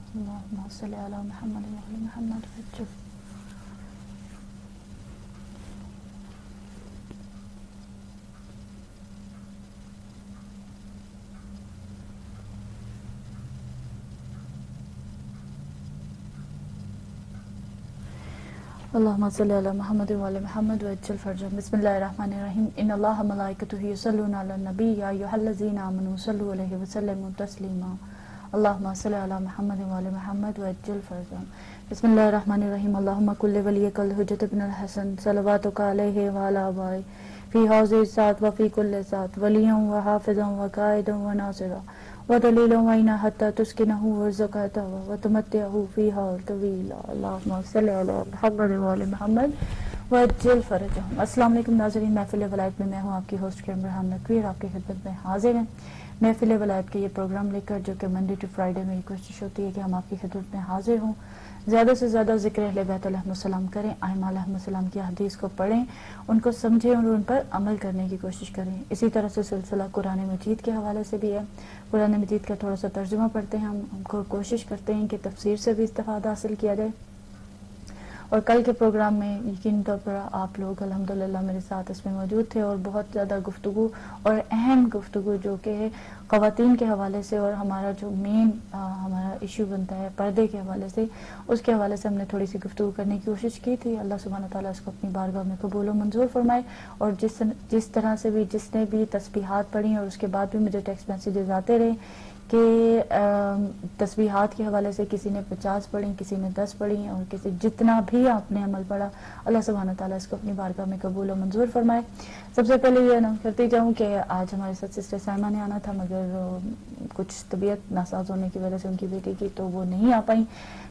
اللهم صل على محمد وعلى محمد وعجل. اللهم صل على محمد وعلى محمد وعجل فرجهم. بسم الله الرحمن الرحيم. ان الله وملائكته يصلون على النبي يا ايها الذين امنوا صلوا عليه وسلموا تسليما. اللهم صل على محمد وعلى محمد وعجل فرجهم. بسم الله الرحمن الرحيم. اللهم كل وليك الحجة بن الحسن صلواتك عليه وعلى آبائه في هذه الساعة وفي كل ساعة وليا وحافظا وقائدا وناصرا ودليلا وعينا حتى تسكنه وزكاته وتمتعه فيها طويلا. اللهم صل على محمد وعلى محمد وعجل فرجهم. السلام علیکم ناظرین، محفل ولایت میں میں ہوں آپ کی ہوسٹ کریم برہان نقوی، آپ کی خدمت میں حاضر ہیں محفل ولایت کے یہ پروگرام لے کر، جو کہ منڈے ٹو فرائیڈے میری کوشش ہوتی ہے کہ ہم آپ کی خدمت میں حاضر ہوں، زیادہ سے زیادہ ذکر اہل بیت علیہ السلام کریں، ائمہ علیہ السلام کی حدیث کو پڑھیں، ان کو سمجھیں اور ان پر عمل کرنے کی کوشش کریں. اسی طرح سے سلسلہ قرآن مجید کے حوالے سے بھی ہے. قرآن مجید کا تھوڑا سا ترجمہ پڑھتے ہیں ہم کو کوشش کرتے ہیں کہ تفسیر سے بھی استفادہ حاصل کیا جائے. اور کل کے پروگرام میں یقینی طور پر آپ لوگ الحمدللہ میرے ساتھ اس میں موجود تھے، اور بہت زیادہ گفتگو اور اہم گفتگو جو کہ خواتین کے حوالے سے، اور ہمارا جو مین ہمارا ایشو بنتا ہے پردے کے حوالے سے، اس کے حوالے سے ہم نے تھوڑی سی گفتگو کرنے کی کوشش کی تھی. اللہ سبحانہ تعالیٰ اس کو اپنی بارگاہ میں قبول و منظور فرمائے. اور جس طرح سے بھی جس نے بھی تسبیحات پڑھی، اور اس کے بعد بھی مجھے ٹیکسٹ میسیجز آتے رہے کہ تسبیحات کے حوالے سے کسی نے 50 پڑھی، کسی نے 10 پڑھی، اور کسی جتنا بھی آپ نے عمل پڑھا، اللہ سبحانہ تعالیٰ اس کو اپنی بارگاہ میں قبول و منظور فرمائے. سب سے پہلے یہ اناؤنس کرتی جاؤں کہ آج ہمارے ساتھ سسٹر سائمہ نے آنا تھا، مگر کچھ طبیعت ناساز ہونے کی وجہ سے ان کی بیٹی کی، تو وہ نہیں آ پائیں.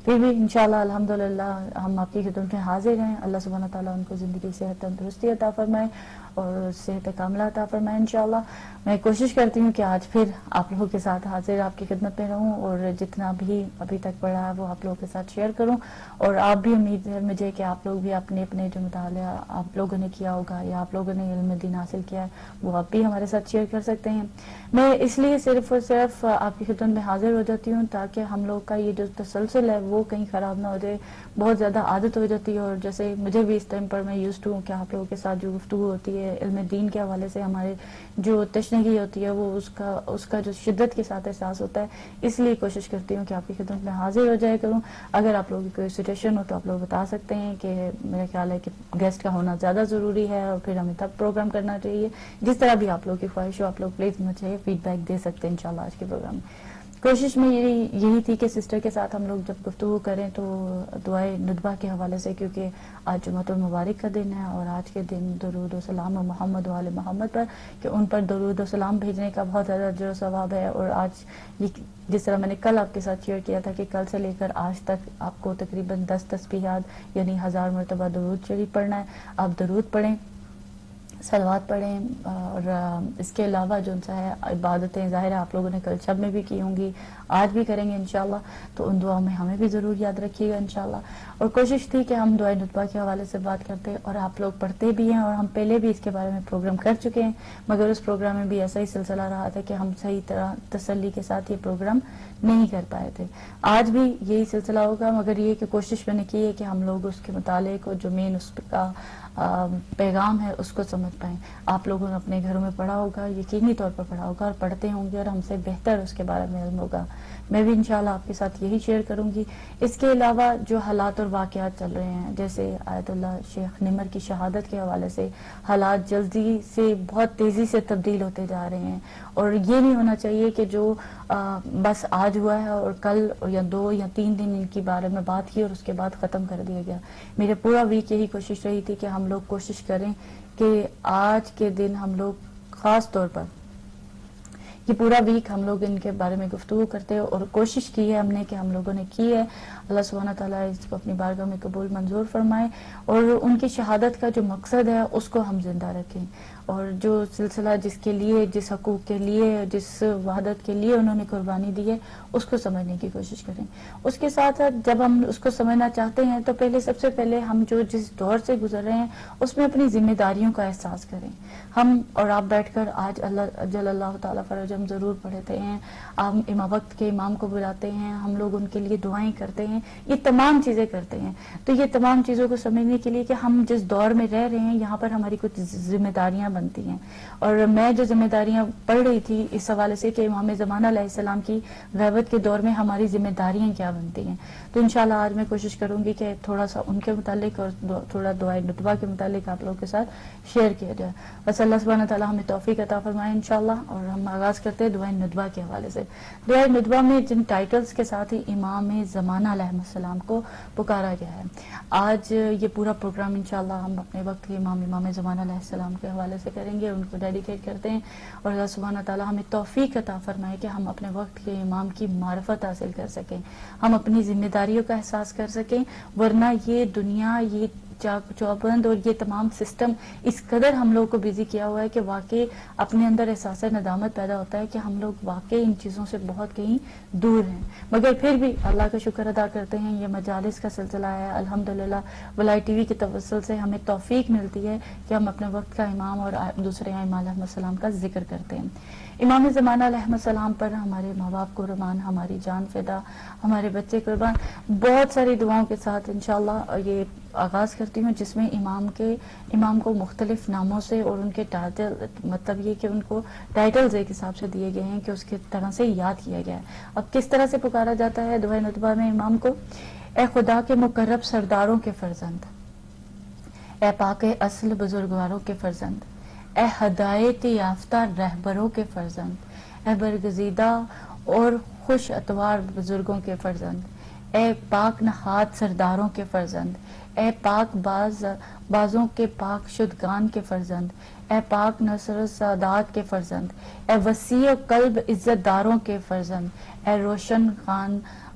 پھر بھی انشاءاللہ الحمدللہ ہم آپ کی خدمت میں حاضر ہیں. اللہ سبحانہ تعالیٰ ان کو زندگی صحت تندرستی عطا فرمائے اور صحت کاملہ عطا فرمائے انشاءاللہ. میں کوشش کرتی ہوں کہ آج پھر آپ لوگوں کے ساتھ حاضر آپ کی خدمت میں رہوں، اور جتنا بھی ابھی تک پڑھا ہے وہ آپ لوگوں کے ساتھ شیئر کروں. اور آپ بھی، امید ہے مجھے کہ آپ لوگ بھی اپنے اپنے جو مطالعہ آپ لوگوں نے کیا ہوگا یا آپ لوگوں نے علم دین حاصل کیا ہے، وہ آپ بھی ہمارے ساتھ شیئر کر سکتے ہیں. میں اس لیے صرف اور صرف آپ کی خدمت میں حاضر ہو جاتی ہوں تاکہ ہم لوگ کا یہ جو تسلسل ہے وہ کہیں خراب نہ ہو جائے. بہت زیادہ عادت ہو جاتی ہے، اور جیسے مجھے بھی اس ٹائم پر میں یوزڈ ہوں کہ آپ لوگوں کے ساتھ جو گفتگو ہوتی ہے علم دین کے حوالے سے، ہمارے جو تشنگی ہوتی ہے وہ اس کا جو شدت کے ساتھ احساس ہوتا ہے. اس لیے کوشش کرتی ہوں کہ آپ کی خدمت میں حاضر ہو جائے کروں. اگر آپ لوگوں کی کوئی سجیشن ہو تو آپ لوگ بتا سکتے ہیں کہ میرا خیال ہے کہ گیسٹ کا ہونا زیادہ ضروری ہے، اور پھر ہمیں تب پروگرام کرنا چاہیے. جس طرح بھی آپ لوگوں کی خواہش ہو آپ لوگ پلیز مجھے فیڈ بیک دے سکتے ہیں انشاءاللہ آج کے پروگرام میں. کوشش میں یہی تھی کہ سسٹر کے ساتھ ہم لوگ جب گفتگو کریں تو دعائے ندبہ کے حوالے سے، کیونکہ آج جمعۃ المبارک کا دن ہے، اور آج کے دن درود و سلام محمد وعلی محمد پر، کہ ان پر درود و سلام بھیجنے کا بہت زیادہ اجر و ثواب ہے. اور آج جس طرح میں نے کل آپ کے ساتھ شیئر کیا تھا کہ کل سے لے کر آج تک آپ کو تقریباً 10 تسبیحات یعنی 1000 مرتبہ درود شریف پڑھنا ہے. آپ درود پڑھیں، صلوات پڑھیں، اور اس کے علاوہ جو سا ہے عبادتیں ظاہر ہے آپ لوگوں نے کل شب میں بھی کی ہوں گی، آج بھی کریں گے انشاءاللہ. تو ان دعاؤں میں ہمیں بھی ضرور یاد رکھیے گا انشاءاللہ. اور کوشش تھی کہ ہم دعائے ندبہ کے حوالے سے بات کرتے، اور آپ لوگ پڑھتے بھی ہیں، اور ہم پہلے بھی اس کے بارے میں پروگرام کر چکے ہیں، مگر اس پروگرام میں بھی ایسا ہی سلسلہ رہا تھا کہ ہم صحیح طرح تسلی کے ساتھ یہ پروگرام نہیں کر پائے تھے. آج بھی یہی سلسلہ ہوگا، مگر یہ کہ کوشش میں نے کی ہے کہ ہم لوگ اس کے مطالعے کو جو مین اس کا پیغام ہے اس کو سمجھ پائیں. آپ لوگوں نے اپنے گھروں میں پڑھا ہوگا، یقینی طور پر پڑھا ہوگا، اور پڑھتے ہوں گے، اور ہم سے بہتر اس کے بارے میں علم ہوگا. میں بھی انشاءاللہ آپ کے ساتھ یہی شیئر کروں گی. اس کے علاوہ جو حالات اور واقعات چل رہے ہیں، جیسے آیت اللہ شیخ نمر کی شہادت کے حوالے سے، حالات جلدی سے بہت تیزی سے تبدیل ہوتے جا رہے ہیں، اور یہ نہیں ہونا چاہیے کہ جو بس آج ہوا ہے اور کل یا 2 یا 3 دن ان کے بارے میں بات کی اور اس کے بعد ختم کر دیا گیا. میرے پورا ویک یہی کوشش رہی تھی کہ ہم لوگ کوشش کریں کہ آج کے دن ہم لوگ خاص طور پر یہ پورا ویک ہم لوگ ان کے بارے میں گفتگو کرتے ہیں، اور کوشش کی ہے ہم نے کہ ہم لوگوں نے کی ہے. اللہ سبحانہ تعالیٰ اس کو اپنی بارگاہ میں قبول منظور فرمائے، اور ان کی شہادت کا جو مقصد ہے اس کو ہم زندہ رکھیں. اور جو سلسلہ جس کے لیے، جس حقوق کے لیے، جس وحدت کے لیے انہوں نے قربانی دی ہے اس کو سمجھنے کی کوشش کریں۔ اس کے ساتھ ساتھ جب ہم اس کو سمجھنا چاہتے ہیں تو سب سے پہلے ہم جو جس دور سے گزر رہے ہیں اس میں اپنی ذمہ داریوں کا احساس کریں۔ ہم اور آپ بیٹھ کر آج اللہ جل اللہ تعالیٰ فرج ہم ضرور پڑھتے ہیں، ہم وقت کے امام کو بلاتے ہیں، ہم لوگ ان کے لیے دعائیں کرتے ہیں، یہ تمام چیزیں کرتے ہیں۔ تو یہ تمام چیزوں کو سمجھنے کے لیے کہ ہم جس دور میں رہ رہے ہیں یہاں پر ہماری کچھ ذمہ داریاں بنتی ہیں، اور میں جو ذمہ داریاں پڑھ رہی تھی اس حوالے سے کہ امام زمانہ علیہ السلام کی غیبت کے دور میں ہماری ذمہ داریاں کیا بنتی ہیں، تو انشاءاللہ آج میں کوشش کروں گی کہ تھوڑا سا ان کے متعلق اور تھوڑا دعائے ندبہ کے متعلق آپ لوگوں کے ساتھ شیئر کیا جائے۔ بس اللہ سبحانہ تعالیٰ ہمیں توفیق عطا فرمائے انشاءاللہ، اور ہم آغاز کرتے ہیں دعائے ندبہ کے حوالے سے۔ دعائے ندبہ میں جن ٹائٹلز کے ساتھ ہی امام زمانہ علیہ السلام کو پکارا گیا ہے، آج یہ پورا پروگرام انشاءاللہ ہم اپنے وقت کے امام زمانہ علیہ السلام کے حوالے سے کریں گے، ان کو ڈیڈیکیٹ کرتے ہیں، اور اللہ سبحانہ تعالیٰ ہمیں توفیق عطا فرمائے کہ ہم اپنے وقت کے امام کی معرفت حاصل کر سکیں، ہم اپنی ذمہ داریوں کا احساس کر سکیں، ورنہ یہ دنیا، یہ چوبند اور یہ تمام سسٹم اس قدر ہم لوگ کو بیزی کیا ہوا ہے کہ واقعی اپنے اندر احساس ندامت پیدا ہوتا ہے کہ ہم لوگ واقعی ان چیزوں سے بہت کہیں دور ہیں، مگر پھر بھی اللہ کا شکر ادا کرتے ہیں۔ یہ مجالس کا سلسلہ ہے الحمدللہ، ولائی ٹی وی کے توسل سے ہمیں توفیق ملتی ہے کہ ہم اپنے وقت کا امام اور دوسرے ائمہ علیہ السلام کا ذکر کرتے ہیں۔ امام زمانہ علیہ السلام پر ہمارے ماں باپ قربان، ہماری جان فدا، ہمارے بچے قربان، بہت ساری دعاؤں کے ساتھ انشاءاللہ یہ آغاز کرتی ہوں، جس میں امام کو مختلف ناموں سے اور ان کے ٹائٹل، مطلب یہ کہ ان کو ٹائٹلز ایک حساب سے دیے گئے ہیں کہ اس کی طرح سے یاد کیا گیا ہے۔ اب کس طرح سے پکارا جاتا ہے دعائے ندبہ میں امام کو؟ اے خدا کے مقرب سرداروں کے فرزند، اے پاک اصل بزرگواروں کے فرزند، اے ہدایت یافتہ رہبروں کے فرزند، اے برگزیدہ اور خوش اتوار بزرگوں کے فرزند، اے پاک نہاد سرداروں کے فرزند، اے پاک بازوں کے پاک شدگان کے فرزند، اے پاک نصر سادات کے فرزند، اے وسیع قلب عزت داروں کے فرزند، اے روشن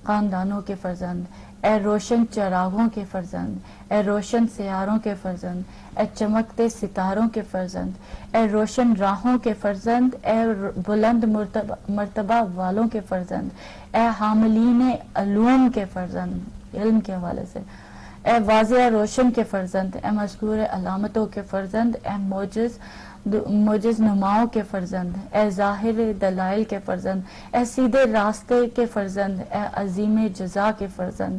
خاندانوں کے فرزند، اے روشن چراغوں کے فرزند، اے روشن سیاروں کے فرزند، اے چمکتے ستاروں کے فرزند، اے روشن راہوں کے فرزند، اے بلند مرتبہ والوں کے فرزند، اے حاملین علوم کے فرزند، علم کے حوالے سے، اے واضح روشن کے فرزند، اے مذکور علامتوں کے فرزند، اے موجز نماؤں کے فرزند، اے ظاہر دلائل کے فرزند، اے سیدھے راستے کے فرزند، اے عظیم جزا کے فرزند،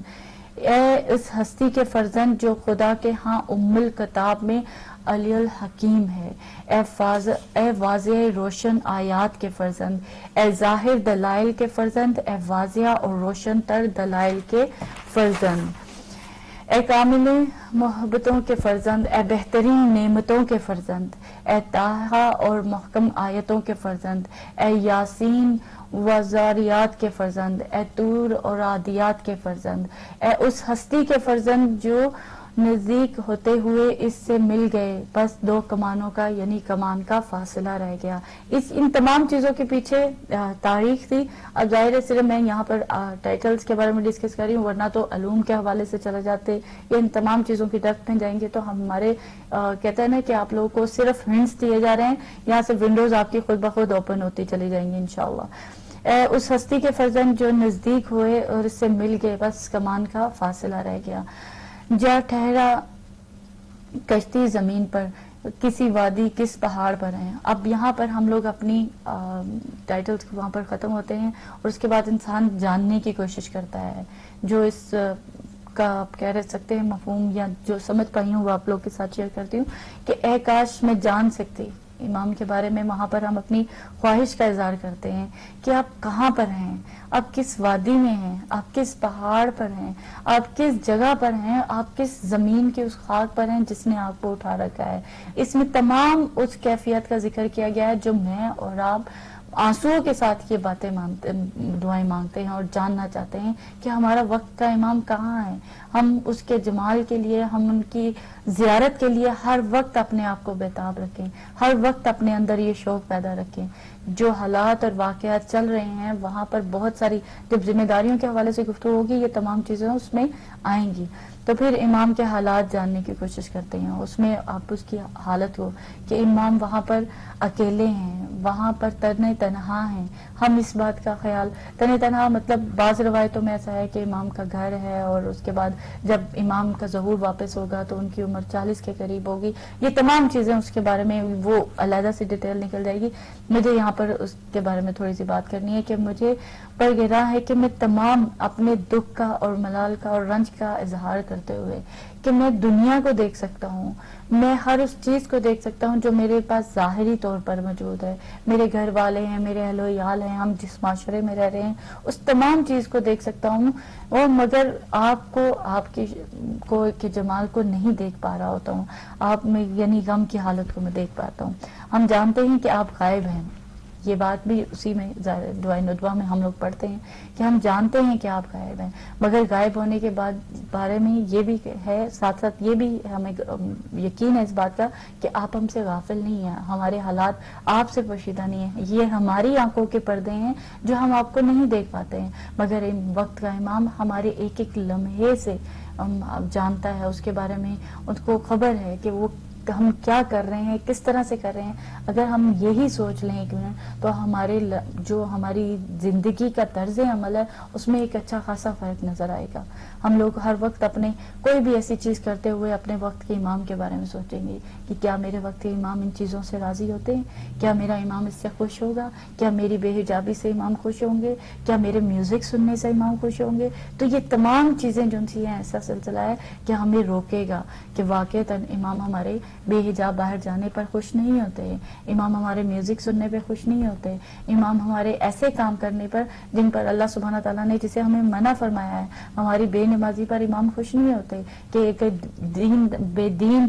اے اس ہستی کے فرزند جو خدا کے ہاں ام الکتاب میں علی الحکیم ہے، اے واضح روشن آیات کے فرزند، اے ظاہر دلائل کے فرزند، اے واضح اور روشن تر دلائل کے فرزند، اے کامل محبتوں کے فرزند، اے بہترین نعمتوں کے فرزند، اے طٰہٰ اور محکم آیتوں کے فرزند، اے یاسین و زاریات کے فرزند، اے طور اور عادیات کے فرزند، اے اس ہستی کے فرزند جو نزدیک ہوتے ہوئے اس سے مل گئے، بس دو کمانوں کا یعنی کمان کا فاصلہ رہ گیا۔ ان تمام چیزوں کے پیچھے تاریخ تھی۔ اب ظاہر ہے صرف میں یہاں پر ٹائٹلز کے بارے میں ڈسکس کر رہی ہوں، ورنہ تو علوم کے حوالے سے چلے جاتے یا ان تمام چیزوں کی ڈیپتھ میں جائیں گے تو ہمارے کہتے ہیں نا کہ آپ لوگوں کو صرف ہنٹس دیے جا رہے ہیں، یہاں سے ونڈوز آپ کی خود بخود اوپن ہوتی چلی جائیں گی انشاءاللہ۔ اس ہستی کے فرزند جو نزدیک ہوئے اور اس سے مل گئے، بس کمان کا فاصلہ رہ گیا، جا ٹھہرا کشتی زمین پر، کسی وادی کس پہاڑ پر ہیں۔ اب یہاں پر ہم لوگ اپنی ٹائٹلز وہاں پر ختم ہوتے ہیں، اور اس کے بعد انسان جاننے کی کوشش کرتا ہے، جو اس کا آپ کہہ سکتے ہیں مفہوم یا جو سمجھ پائی ہوں وہ آپ لوگ کے ساتھ شیئر کرتی ہوں کہ اے کاش میں جان سکتی امام کے بارے میں۔ وہاں پر ہم اپنی خواہش کا اظہار کرتے ہیں کہ آپ کہاں پر ہیں، آپ کس وادی میں ہیں، آپ کس پہاڑ پر ہیں، آپ کس جگہ پر ہیں، آپ کس زمین کے اس خاک پر ہیں جس نے آپ کو اٹھا رکھا ہے۔ اس میں تمام اس کیفیت کا ذکر کیا گیا ہے جو میں اور آپ آنسوؤں کے ساتھ یہ باتیں دعائیں مانگتے ہیں اور جاننا چاہتے ہیں کہ ہمارا وقت کا امام کہاں ہے۔ ہم اس کے جمال کے لیے، ہم ان کی زیارت کے لیے ہر وقت اپنے آپ کو بیتاب رکھیں، ہر وقت اپنے اندر یہ شوق پیدا رکھیں۔ جو حالات اور واقعات چل رہے ہیں وہاں پر بہت ساری، جب ذمہ داریوں کے حوالے سے گفتگو ہوگی یہ تمام چیزیں اس میں آئیں گی۔ تو پھر امام کے حالات جاننے کی کوشش کرتے ہیں، اس میں آپ اس کی حالت کو کہ امام وہاں پر اکیلے ہیں، وہاں پر تنہا تنہا ہیں، ہم اس بات کا خیال تنہا تنہا مطلب بعض روایتوں میں ایسا ہے کہ امام کا گھر ہے اور اس کے بعد جب امام کا ظہور واپس ہوگا تو ان کی عمر 40 کے قریب ہوگی، یہ تمام چیزیں اس کے بارے میں وہ علیحدہ سے ڈیٹیل نکل جائے گی. مجھے یہاں پر اس کے بارے میں تھوڑی سی بات کرنی ہے کہ مجھے پر گرا ہے کہ میں تمام اپنے دکھ کا اور ملال کا اور رنج کا اظہار کرتے ہوئے کہ میں دنیا کو دیکھ سکتا ہوں، میں ہر اس چیز کو دیکھ سکتا ہوں جو میرے پاس ظاہری طور پر موجود ہے، میرے گھر والے ہیں، میرے اہل و عیال ہیں، ہم جس معاشرے میں رہ رہے ہیں اس تمام چیز کو دیکھ سکتا ہوں، اور مگر آپ کو آپ کے جمال کو نہیں دیکھ پا رہا ہوتا ہوں، آپ میں یعنی غم کی حالت کو میں دیکھ پاتا ہوں. ہم جانتے ہیں کہ آپ غائب ہیں، یہ بات بھی اسی میں دعائے ندوہ میں ہم لوگ پڑھتے ہیں کہ ہم جانتے ہیں کہ آپ غائب ہیں، مگر غائب ہونے کے بعد بارے میں یہ بھی ہے، ساتھ ساتھ یہ بھی ہمیں یقین ہے اس بات کا کہ آپ ہم سے غافل نہیں ہیں، ہمارے حالات آپ سے پوشیدہ نہیں ہیں، یہ ہماری آنکھوں کے پردے ہیں جو ہم آپ کو نہیں دیکھ پاتے ہیں، مگر وقت کا امام ہمارے ایک ایک لمحے سے جانتا ہے، اس کے بارے میں اس کو خبر ہے کہ وہ ہم کیا کر رہے ہیں، کس طرح سے کر رہے ہیں. اگر ہم یہی سوچ لیں ایک منٹ تو ہماری زندگی کا طرز عمل ہے اس میں ایک اچھا خاصا فرق نظر آئے گا. ہم لوگ ہر وقت اپنے کوئی بھی ایسی چیز کرتے ہوئے اپنے وقت کے امام کے بارے میں سوچیں گے کہ کیا میرے وقت کے امام ان چیزوں سے راضی ہوتے ہیں، کیا میرا امام اس سے خوش ہوگا، کیا میری بے حجابی سے امام خوش ہوں گے، کیا میرے میوزک سننے سے امام خوش ہوں گے. تو یہ تمام چیزیں جو سی ہیں ایسا سلسلہ ہے کہ ہمیں روکے گا کہ واقعتاً امام ہمارے بے حجاب باہر جانے پر خوش نہیں ہوتے، امام ہمارے میوزک سننے پہ خوش نہیں ہوتے، امام ہمارے ایسے کام کرنے پر جن پر اللہ سبحانہ تعالیٰ نے جسے ہمیں منع فرمایا ہے، ہماری بے نمازی پر امام خوش نہیں ہوتے کہ ایک بے دین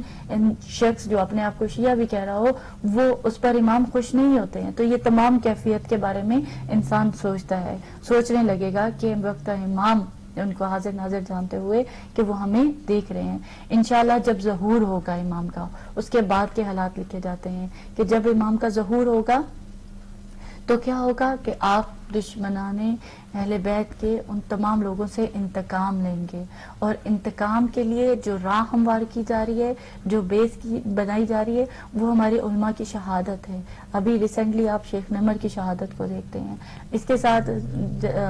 شخص جو اپنے آپ کو شیعہ بھی کہہ رہا ہو وہ اس پر امام خوش نہیں ہوتے ہیں. تو یہ تمام کیفیت کے بارے میں انسان سوچنے لگے گا کہ وقت امام ان کو حاضر ناظر جانتے ہوئے کہ وہ ہمیں دیکھ رہے ہیں. انشاءاللہ جب ظہور ہوگا امام کا اس کے بعد کے حالات لکھے جاتے ہیں کہ جب امام کا ظہور ہوگا تو کیا ہوگا کہ آپ دشمنان اہل بیت کے ان تمام لوگوں سے انتقام لیں گے، اور انتقام کے لیے جو راہ ہموار کی جا رہی ہے، جو بیس کی بنائی جا رہی ہے وہ ہمارے علماء کی شہادت ہے. ابھی ریسنٹلی آپ شیخ نمر کی شہادت کو دیکھتے ہیں، اس کے ساتھ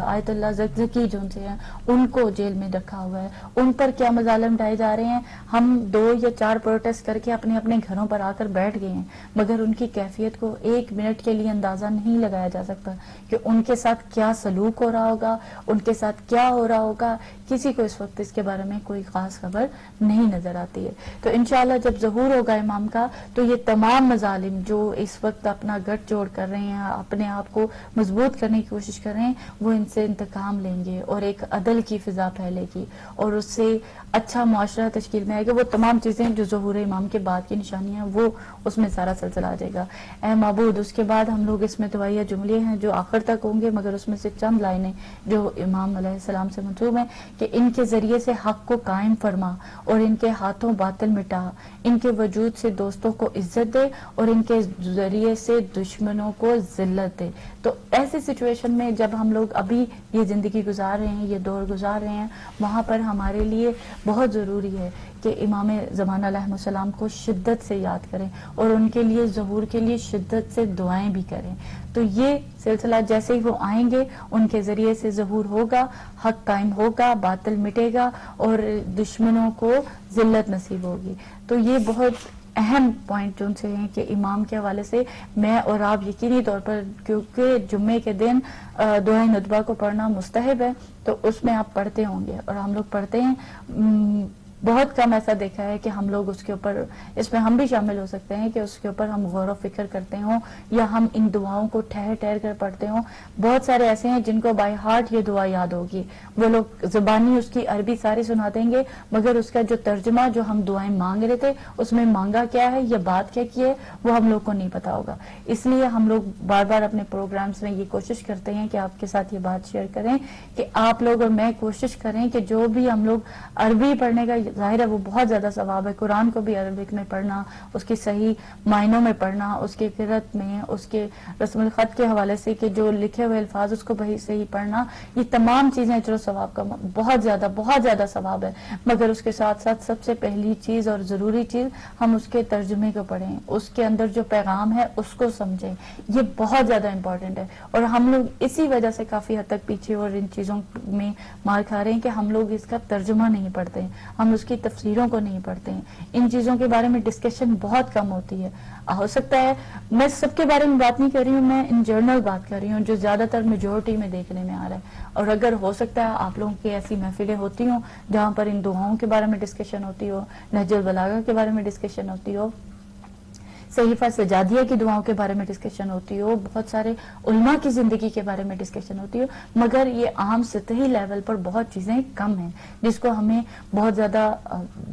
آیت اللہ زکزکی جو سے ہیں ان کو جیل میں رکھا ہوا ہے، ان پر کیا مظالم ڈھائے جا رہے ہیں. ہم 2 یا 4 پروٹیسٹ کر کے اپنے اپنے گھروں پر آ کر بیٹھ گئے ہیں، مگر ان کی کیفیت کو 1 منٹ کے لیے اندازہ نہیں لگایا جا سکتا کہ ان کے ساتھ کیا سلوک ہو رہا ہوگا، ان کے ساتھ کیا ہو رہا ہوگا. کسی کو اس وقت اس کے بارے میں کوئی خاص خبر نہیں نظر آتی ہے. تو انشاءاللہ جب ظہور ہوگا امام کا تو یہ تمام مظالم جو اس وقت اپنا گٹھ جوڑ کر رہے ہیں، اپنے آپ کو مضبوط کرنے کی کوشش کر رہے ہیں، وہ ان سے انتقام لیں گے اور ایک عدل کی فضا پھیلے گی اور اس سے اچھا معاشرہ تشکیل میں آئے گا. وہ تمام چیزیں جو ظہور امام کے بعد کی نشانیاں وہ اس میں سارا سلسلہ آ جائے گا. اے معبود، اس کے بعد ہم لوگ اس میں دعائیہ جملے ہیں جو آخر تک ہوں گے، مگر اس میں سے چند لائنیں جو امام علیہ السلام سے منسوب ہیں کہ ان کے ذریعے سے حق کو قائم فرما اور ان کے ہاتھوں باطل مٹا، ان کے وجود سے دوستوں کو عزت دے اور ان کے ذریعے سے دشمنوں کو ذلت دے. تو ایسی سچویشن میں جب ہم لوگ ابھی یہ زندگی گزار رہے ہیں، یہ دور گزار رہے ہیں، وہاں پر ہمارے لیے بہت ضروری ہے کہ امام زمانہ علیہ السلام کو شدت سے یاد کریں اور ان کے لیے ظہور کے لیے شدت سے دعائیں بھی کریں. تو یہ سلسلہ جیسے ہی وہ آئیں گے ان کے ذریعے سے ظہور ہوگا، حق قائم ہوگا، باطل مٹے گا اور دشمنوں کو ذلت نصیب ہوگی. تو یہ بہت اہم پوائنٹ جو سے ہیں کہ امام کے حوالے سے میں اور آپ یقینی طور پر، کیونکہ جمعے کے دن دعائے ندبہ کو پڑھنا مستحب ہے تو اس میں آپ پڑھتے ہوں گے اور ہم لوگ پڑھتے ہیں. بہت کم ایسا دیکھا ہے کہ ہم لوگ اس کے اوپر، اس میں ہم بھی شامل ہو سکتے ہیں کہ اس کے اوپر ہم غور و فکر کرتے ہوں یا ہم ان دعاؤں کو ٹھہر ٹھہر کر پڑھتے ہوں. بہت سارے ایسے ہیں جن کو بائی ہارٹ یہ دعا یاد ہوگی، وہ لوگ زبانی اس کی عربی ساری سنا دیں گے، مگر اس کا جو ترجمہ جو ہم دعائیں مانگ رہے تھے اس میں مانگا کیا ہے یا بات کیا کی ہے وہ ہم لوگ کو نہیں پتا ہوگا. اس لیے ہم لوگ بار بار اپنے پروگرامز میں یہ کوشش کرتے ہیں کہ آپ کے ساتھ یہ بات شیئر کریں کہ آپ لوگ اور میں کوشش کریں کہ جو بھی ہم لوگ عربی پڑھنے کا ظاہر ہے وہ بہت زیادہ ثواب ہے. قرآن کو بھی عربک میں پڑھنا، اس کی صحیح معنوں میں پڑھنا، اس کے قرأت میں، اس کے رسم الخط کے حوالے سے کہ جو لکھے ہوئے الفاظ اس کو صحیح پڑھنا، یہ تمام چیزیں اجر و ثواب کا بہت زیادہ ثواب ہے. مگر اس کے ساتھ ساتھ سب سے پہلی چیز اور ضروری چیز، ہم اس کے ترجمے کو پڑھیں، اس کے اندر جو پیغام ہے اس کو سمجھیں. یہ بہت زیادہ امپورٹنٹ ہے. اور ہم لوگ اسی وجہ سے کافی حد تک پیچھے اور ان چیزوں میں مار کھا رہے ہیں کہ ہم لوگ اس کا ترجمہ نہیں پڑھتے ہیں، ہم اس کی تفسیروں کو نہیں پڑھتے ہیں. ان چیزوں کے بارے میں ڈسکشن بہت کم ہوتی ہے. ہو سکتا ہے میں سب کے بارے میں بات نہیں کر رہی ہوں، میں ان جرنل بات کر رہی ہوں جو زیادہ تر میجورٹی میں دیکھنے میں آ رہا ہے. اور اگر ہو سکتا ہے آپ لوگوں کی ایسی محفلیں ہوتی ہوں جہاں پر ان دعاؤں کے بارے میں ڈسکشن ہوتی ہو، نہج البلاغہ کے بارے میں ڈسکشن ہوتی ہو، صحیفہ سجادیہ کی دعاؤں کے بارے میں ڈسکشن ہوتی ہو، بہت سارے علماء کی زندگی کے بارے میں ڈسکشن ہوتی ہو، مگر یہ عام سطحی لیول پر بہت چیزیں کم ہیں جس کو ہمیں بہت زیادہ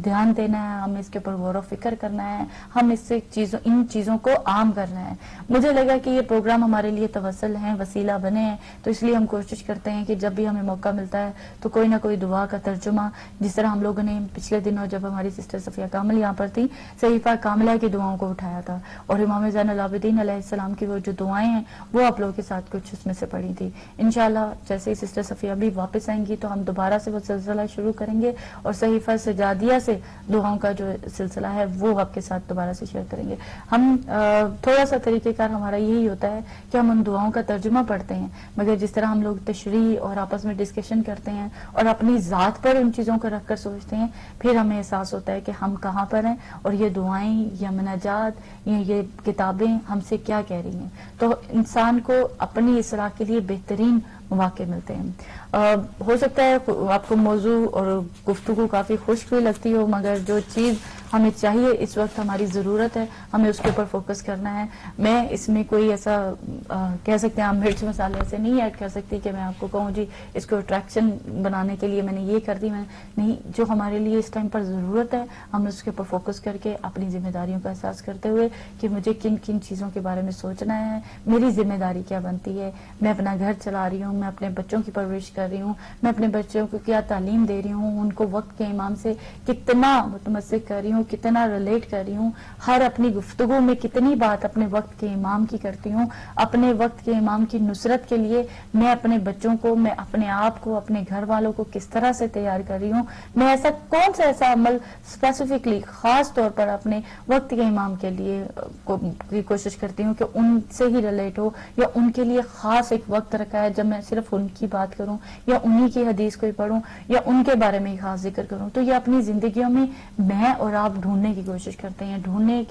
دھیان دینا ہے، ہمیں اس کے اوپر غور و فکر کرنا ہے، ہم اس سے ان چیزوں کو عام کرنا ہے. مجھے لگا کہ یہ پروگرام ہمارے لیے توسل ہیں، وسیلہ بنے ہیں، تو اس لیے ہم کوشش کرتے ہیں کہ جب بھی ہمیں موقع ملتا ہے تو کوئی نہ کوئی دعا کا ترجمہ، جس طرح ہم لوگوں نے پچھلے دنوں جب ہماری سسٹر صفیہ کامل یہاں پر تھی، صحیفہ کاملہ کی دعاؤں کو اٹھایا تھا اور امام زین العابدین علیہ السلام کی وہ جو دعائیں ہیں وہ آپ لوگوں کے ساتھ کچھ اس میں سے پڑھی تھی. انشاءاللہ جیسے ہی سسٹر صفیہ بھی واپس آئیں گی تو ہم دوبارہ سے وہ سلسلہ شروع کریں گے اور صحیفہ سجادیہ سے دعاؤں کا جو سلسلہ ہے وہ آپ کے ساتھ دوبارہ سے شیئر کریں گے. ہم تھوڑا سا طریقہ کار ہمارا یہی ہوتا ہے کہ ہم ان دعاؤں کا ترجمہ پڑھتے ہیں، مگر جس طرح ہم لوگ تشریح اور آپس میں ڈسکشن کرتے ہیں اور اپنی ذات پر ان چیزوں کو رکھ کر سوچتے ہیں، پھر ہمیں احساس ہوتا ہے کہ ہم کہاں پر ہیں اور یہ دعائیں یا مناجات یہ کتابیں ہم سے کیا کہہ رہی ہیں. تو انسان کو اپنی اصلاح کے لیے بہترین مواقع ملتے ہیں. ہو سکتا ہے آپ کو موضوع اور گفتگو کافی خشک بھی لگتی ہو، مگر جو چیز ہمیں چاہیے اس وقت ہماری ضرورت ہے، ہمیں اس کے اوپر فوکس کرنا ہے. میں اس میں کوئی ایسا کہہ سکتے ہیں آپ مرچ مسالے ایسے نہیں ایڈ کر سکتی کہ میں آپ کو کہوں جی اس کو اٹریکشن بنانے کے لیے میں نے یہ کر دی. میں نہیں، جو ہمارے لیے اس ٹائم پر ضرورت ہے ہم اس کے اوپر فوکس کر کے اپنی ذمہ داریوں کا احساس کرتے ہوئے کہ مجھے کن کن چیزوں کے بارے میں سوچنا ہے، میری ذمہ داری کیا بنتی ہے. میں اپنا گھر چلا رہی ہوں، میں اپنے بچوں کی پرورش کر رہی ہوں، میں اپنے بچوں کو کیا تعلیم دے رہی ہوں، ان کو وقت کے امام سے کتنا متمسک کر رہی ہوں، کتنا ریلیٹ کر رہی ہوں، ہر اپنی گفتگو میں کتنی بات اپنے وقت کے امام کی کرتی ہوں، اپنے وقت کے امام کی نصرت کے لیے میں اپنے بچوں کو، میں اپنے آپ کو، اپنے گھر والوں کو کس طرح سے تیار کر رہی ہوں. میں ایسا کون سا ایسا عمل اسپیسیفکلی خاص طور پر اپنے وقت کے امام کے لیے کوشش کرتی ہوں کہ ان سے ہی ریلیٹ ہو، یا ان کے لیے خاص ایک وقت رکھا ہے جب میں صرف ان کی بات کروں یا انہی کی حدیث کو ہی پڑھوں یا ان کے بارے میں ہی خاص ذکر کروں. تو یہ اپنی زندگیوں میں اور آپ ڈھونڈنے کی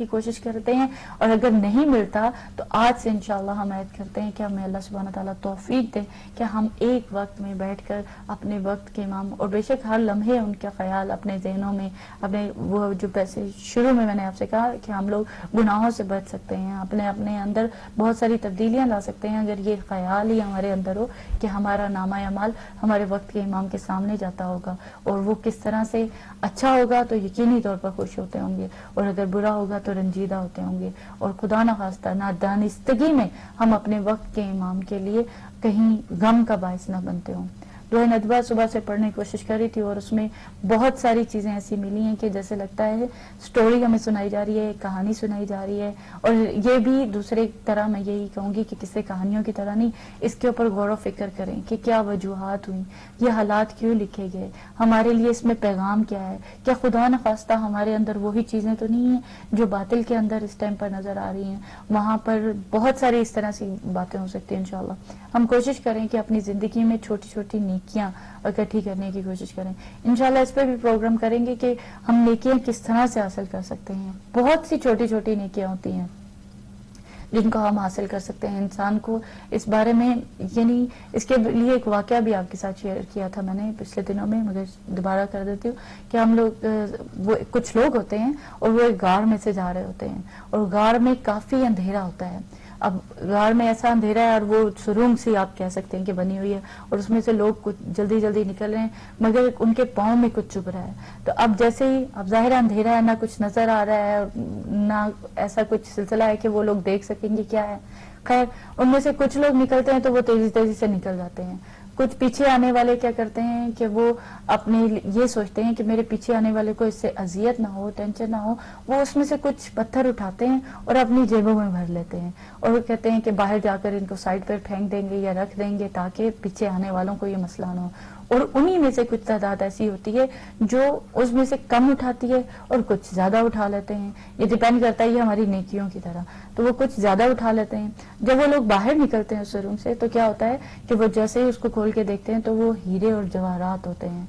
کوشش کرتے ہیں اور اگر نہیں ملتا تو آج سے انشاءاللہ ہم عہد کرتے ہیں کہ ہمیں اللہ سبحانہ تعالیٰ توفیق دے کہ ہم ایک وقت میں بیٹھ کر اپنے وقت کے امام، اور بے شک ہر لمحے ان کا خیال اپنے ذہنوں میں، اپنے وہ جو پیسے شروع میں نے آپ سے کہا کہ ہم لوگ گناہوں سے بچ سکتے ہیں، اپنے اندر بہت ساری تبدیلیاں لا سکتے ہیں اگر یہ خیال ہی ہمارے اندر ہو کہ ہمارا نامہ اعمال ہمارے وقت کے امام کے سامنے جاتا ہوگا اور وہ کس طرح سے اچھا ہوگا تو یقینی طور پر خوش ہوتے ہوں گے، اور اگر برا ہوگا تو رنجیدہ ہوتے ہوں گے، اور خدا نخواستہ نادانستگی میں ہم اپنے وقت کے امام کے لیے کہیں غم کا باعث نہ بنتے ہوں. دعائے ندوہ صبح سے پڑھنے کی کوشش کری تھی اور اس میں بہت ساری چیزیں ایسی ملی ہیں کہ جیسے لگتا ہے سٹوری ہمیں سنائی جا رہی ہے، کہانی سنائی جا رہی ہے. اور یہ بھی دوسرے طرح میں یہی کہوں گی کہ کسی کہانیوں کی طرح نہیں، اس کے اوپر غور و فکر کریں کہ کیا وجوہات ہوئیں، یہ حالات کیوں لکھے گئے، ہمارے لیے اس میں پیغام کیا ہے. کیا خدا نخواستہ ہمارے اندر وہی چیزیں تو نہیں ہیں جو باطل کے اندر اس ٹائم پر نظر آ رہی ہیں. وہاں پر بہت ساری اس طرح سی باتیں ہو سکتی ہیں. انشاءاللہ ہم کوشش کریں کہ اپنی زندگی میں چھوٹی چھوٹی نیکیاں اکٹھی کرنے کی کوشش کریں. انشاءاللہ اس پہ بھی پروگرام کریں گے کہ ہم نیکیاں کس طرح سے حاصل کر سکتے ہیں. بہت سی چھوٹی چھوٹی نیکیاں ہوتی ہیں جن کو ہم حاصل کر سکتے ہیں. انسان کو اس بارے میں، یعنی اس کے لیے ایک واقعہ بھی آپ کے ساتھ شیئر کیا تھا میں نے پچھلے دنوں میں، مگر دوبارہ کر دیتی ہوں کہ ہم لوگ وہ کچھ لوگ ہوتے ہیں اور وہ ایک غار میں سے جا رہے ہوتے ہیں اور غار میں کافی اندھیرا ہوتا ہے. اب غار میں ایسا اندھیرا ہے اور وہ سرنگ سی آپ کہہ سکتے ہیں کہ بنی ہوئی ہے اور اس میں سے لوگ کچھ جلدی جلدی نکل رہے ہیں مگر ان کے پاؤں میں کچھ چبھ رہا ہے. تو اب جیسے ہی اب ظاہر اندھیرا ہے، نہ کچھ نظر آ رہا ہے، نہ ایسا کچھ سلسلہ ہے کہ وہ لوگ دیکھ سکیں گے کیا ہے. خیر ان میں سے کچھ لوگ نکلتے ہیں تو وہ تیزی تیزی سے نکل جاتے ہیں، کچھ پیچھے آنے والے کیا کرتے ہیں کہ وہ اپنے یہ سوچتے ہیں کہ میرے پیچھے آنے والے کو اس سے اذیت نہ ہو، ٹینشن نہ ہو، وہ اس میں سے کچھ پتھر اٹھاتے ہیں اور اپنی جیبوں میں بھر لیتے ہیں، اور وہ کہتے ہیں کہ باہر جا کر ان کو سائڈ پر پھینک دیں گے یا رکھ دیں گے تاکہ پیچھے آنے والوں کو یہ مسئلہ نہ ہو۔ اور انہی میں سے کچھ تعداد ایسی ہوتی ہے جو اس میں سے کم اٹھاتی ہے اور کچھ زیادہ اٹھا لیتے ہیں، یہ ڈیپینڈ کرتا ہے یہ ہماری نیکیوں کی طرح، تو وہ کچھ زیادہ اٹھا لیتے ہیں۔ جب وہ لوگ باہر نکلتے ہیں اس روم سے تو کیا ہوتا ہے کہ وہ جیسے ہی اس کو کھول کے دیکھتے ہیں تو وہ ہیرے اور جواہرات ہوتے ہیں۔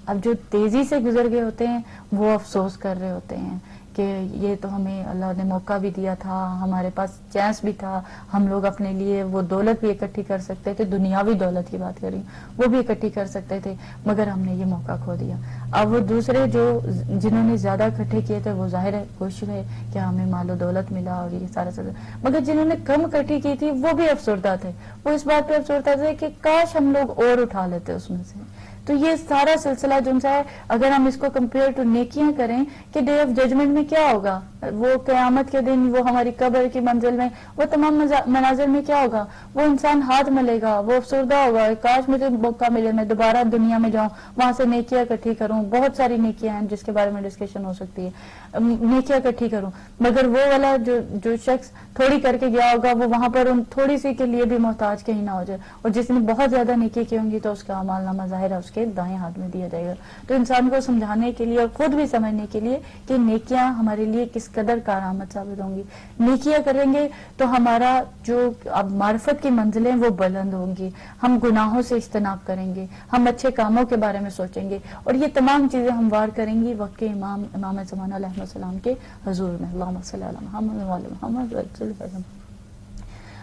اب جو تیزی سے گزر گئے ہوتے ہیں وہ افسوس کر رہے ہوتے ہیں کہ یہ تو ہمیں اللہ نے موقع بھی دیا تھا، ہمارے پاس چانس بھی تھا، ہم لوگ اپنے لیے وہ دولت بھی اکٹھی کر سکتے تھے، دنیاوی دولت کی بات کر رہی ہوں، وہ بھی اکٹھی کر سکتے تھے، مگر ہم نے یہ موقع کھو دیا۔ اب وہ دوسرے جو جنہوں نے زیادہ اکٹھے کیے تھے وہ ظاہر ہے خوش ہوئے کہ ہمیں مال و دولت ملا اور یہ سارا سب، مگر جنہوں نے کم اکٹھی کی تھی وہ بھی افسردہ تھے، وہ اس بات پہ افسردہ تھے کہ کاش ہم لوگ اور اٹھا لیتے اس میں سے۔ تو یہ سارا سلسلہ جو ہے اگر ہم اس کو کمپیئر ٹو نیکیاں کریں کہ ڈے آف ججمنٹ میں کیا ہوگا، وہ قیامت کے دن، وہ ہماری قبر کی منزل میں، وہ تمام مناظر میں کیا ہوگا، وہ انسان ہاتھ ملے گا، وہ افسردہ ہوگا، کاش مجھے موقع ملے میں دوبارہ دنیا میں جاؤں، وہاں سے نیکیاں اکٹھی کروں، بہت ساری نیکیاں ہیں جس کے بارے میں ڈسکشن ہو سکتی ہے، نیکیاں اکٹھی کروں، مگر وہ والا جو شخص تھوڑی کر کے گیا ہوگا وہ وہاں پر ان تھوڑی سی کے لیے بھی محتاج کہیں نہ ہو جائے، اور جس نے بہت زیادہ نیکی کی ہوں گی تو اس کا اعمال نامہ ظاہر ہے اس کے دائیں ہاتھ میں دیا جائے گا۔ تو انسان کو سمجھانے کے لیے اور خود بھی سمجھنے کے لیے کہ نیکیاں ہمارے لیے کس قدر کارآمد ثابت ہوں گی، نیکیاں کریں گے تو ہمارا جو اب معرفت کی منزلیں وہ بلند ہوں گی، ہم گناہوں سے اجتناب کریں گے، ہم اچھے کاموں کے بارے میں سوچیں گے، اور یہ تمام چیزیں ہموار کریں گی وقت کے امام زمانہ علیہ السلام کے حضور میں۔ اللہم صلی علی محمد وعلی محمد وسلم۔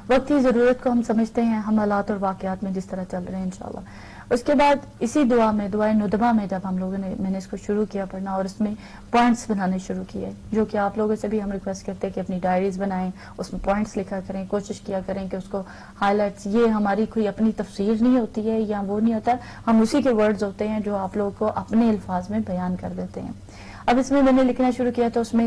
وقت کی ضرورت کو ہم سمجھتے ہیں ہم حالات اور واقعات میں جس طرح چل رہے ہیں انشاءاللہ۔ اس کے بعد اسی دعا میں، دعائے ندبہ میں جب ہم لوگوں نے، میں نے اس کو شروع کیا پڑھنا اور اس میں پوائنٹس بنانے شروع کیے، جو کہ آپ لوگوں سے بھی ہم ریکویسٹ کرتے ہیں کہ اپنی ڈائریز بنائیں، اس میں پوائنٹس لکھا کریں، کوشش کیا کریں کہ اس کو ہائی لائٹس، یہ ہماری کوئی اپنی تفسیر نہیں ہوتی ہے یا وہ نہیں ہوتا، ہم اسی کے ورڈز ہوتے ہیں جو آپ لوگوں کو اپنے الفاظ میں بیان کر دیتے ہیں۔ اب اس میں نے لکھنا شروع کیا تو اس میں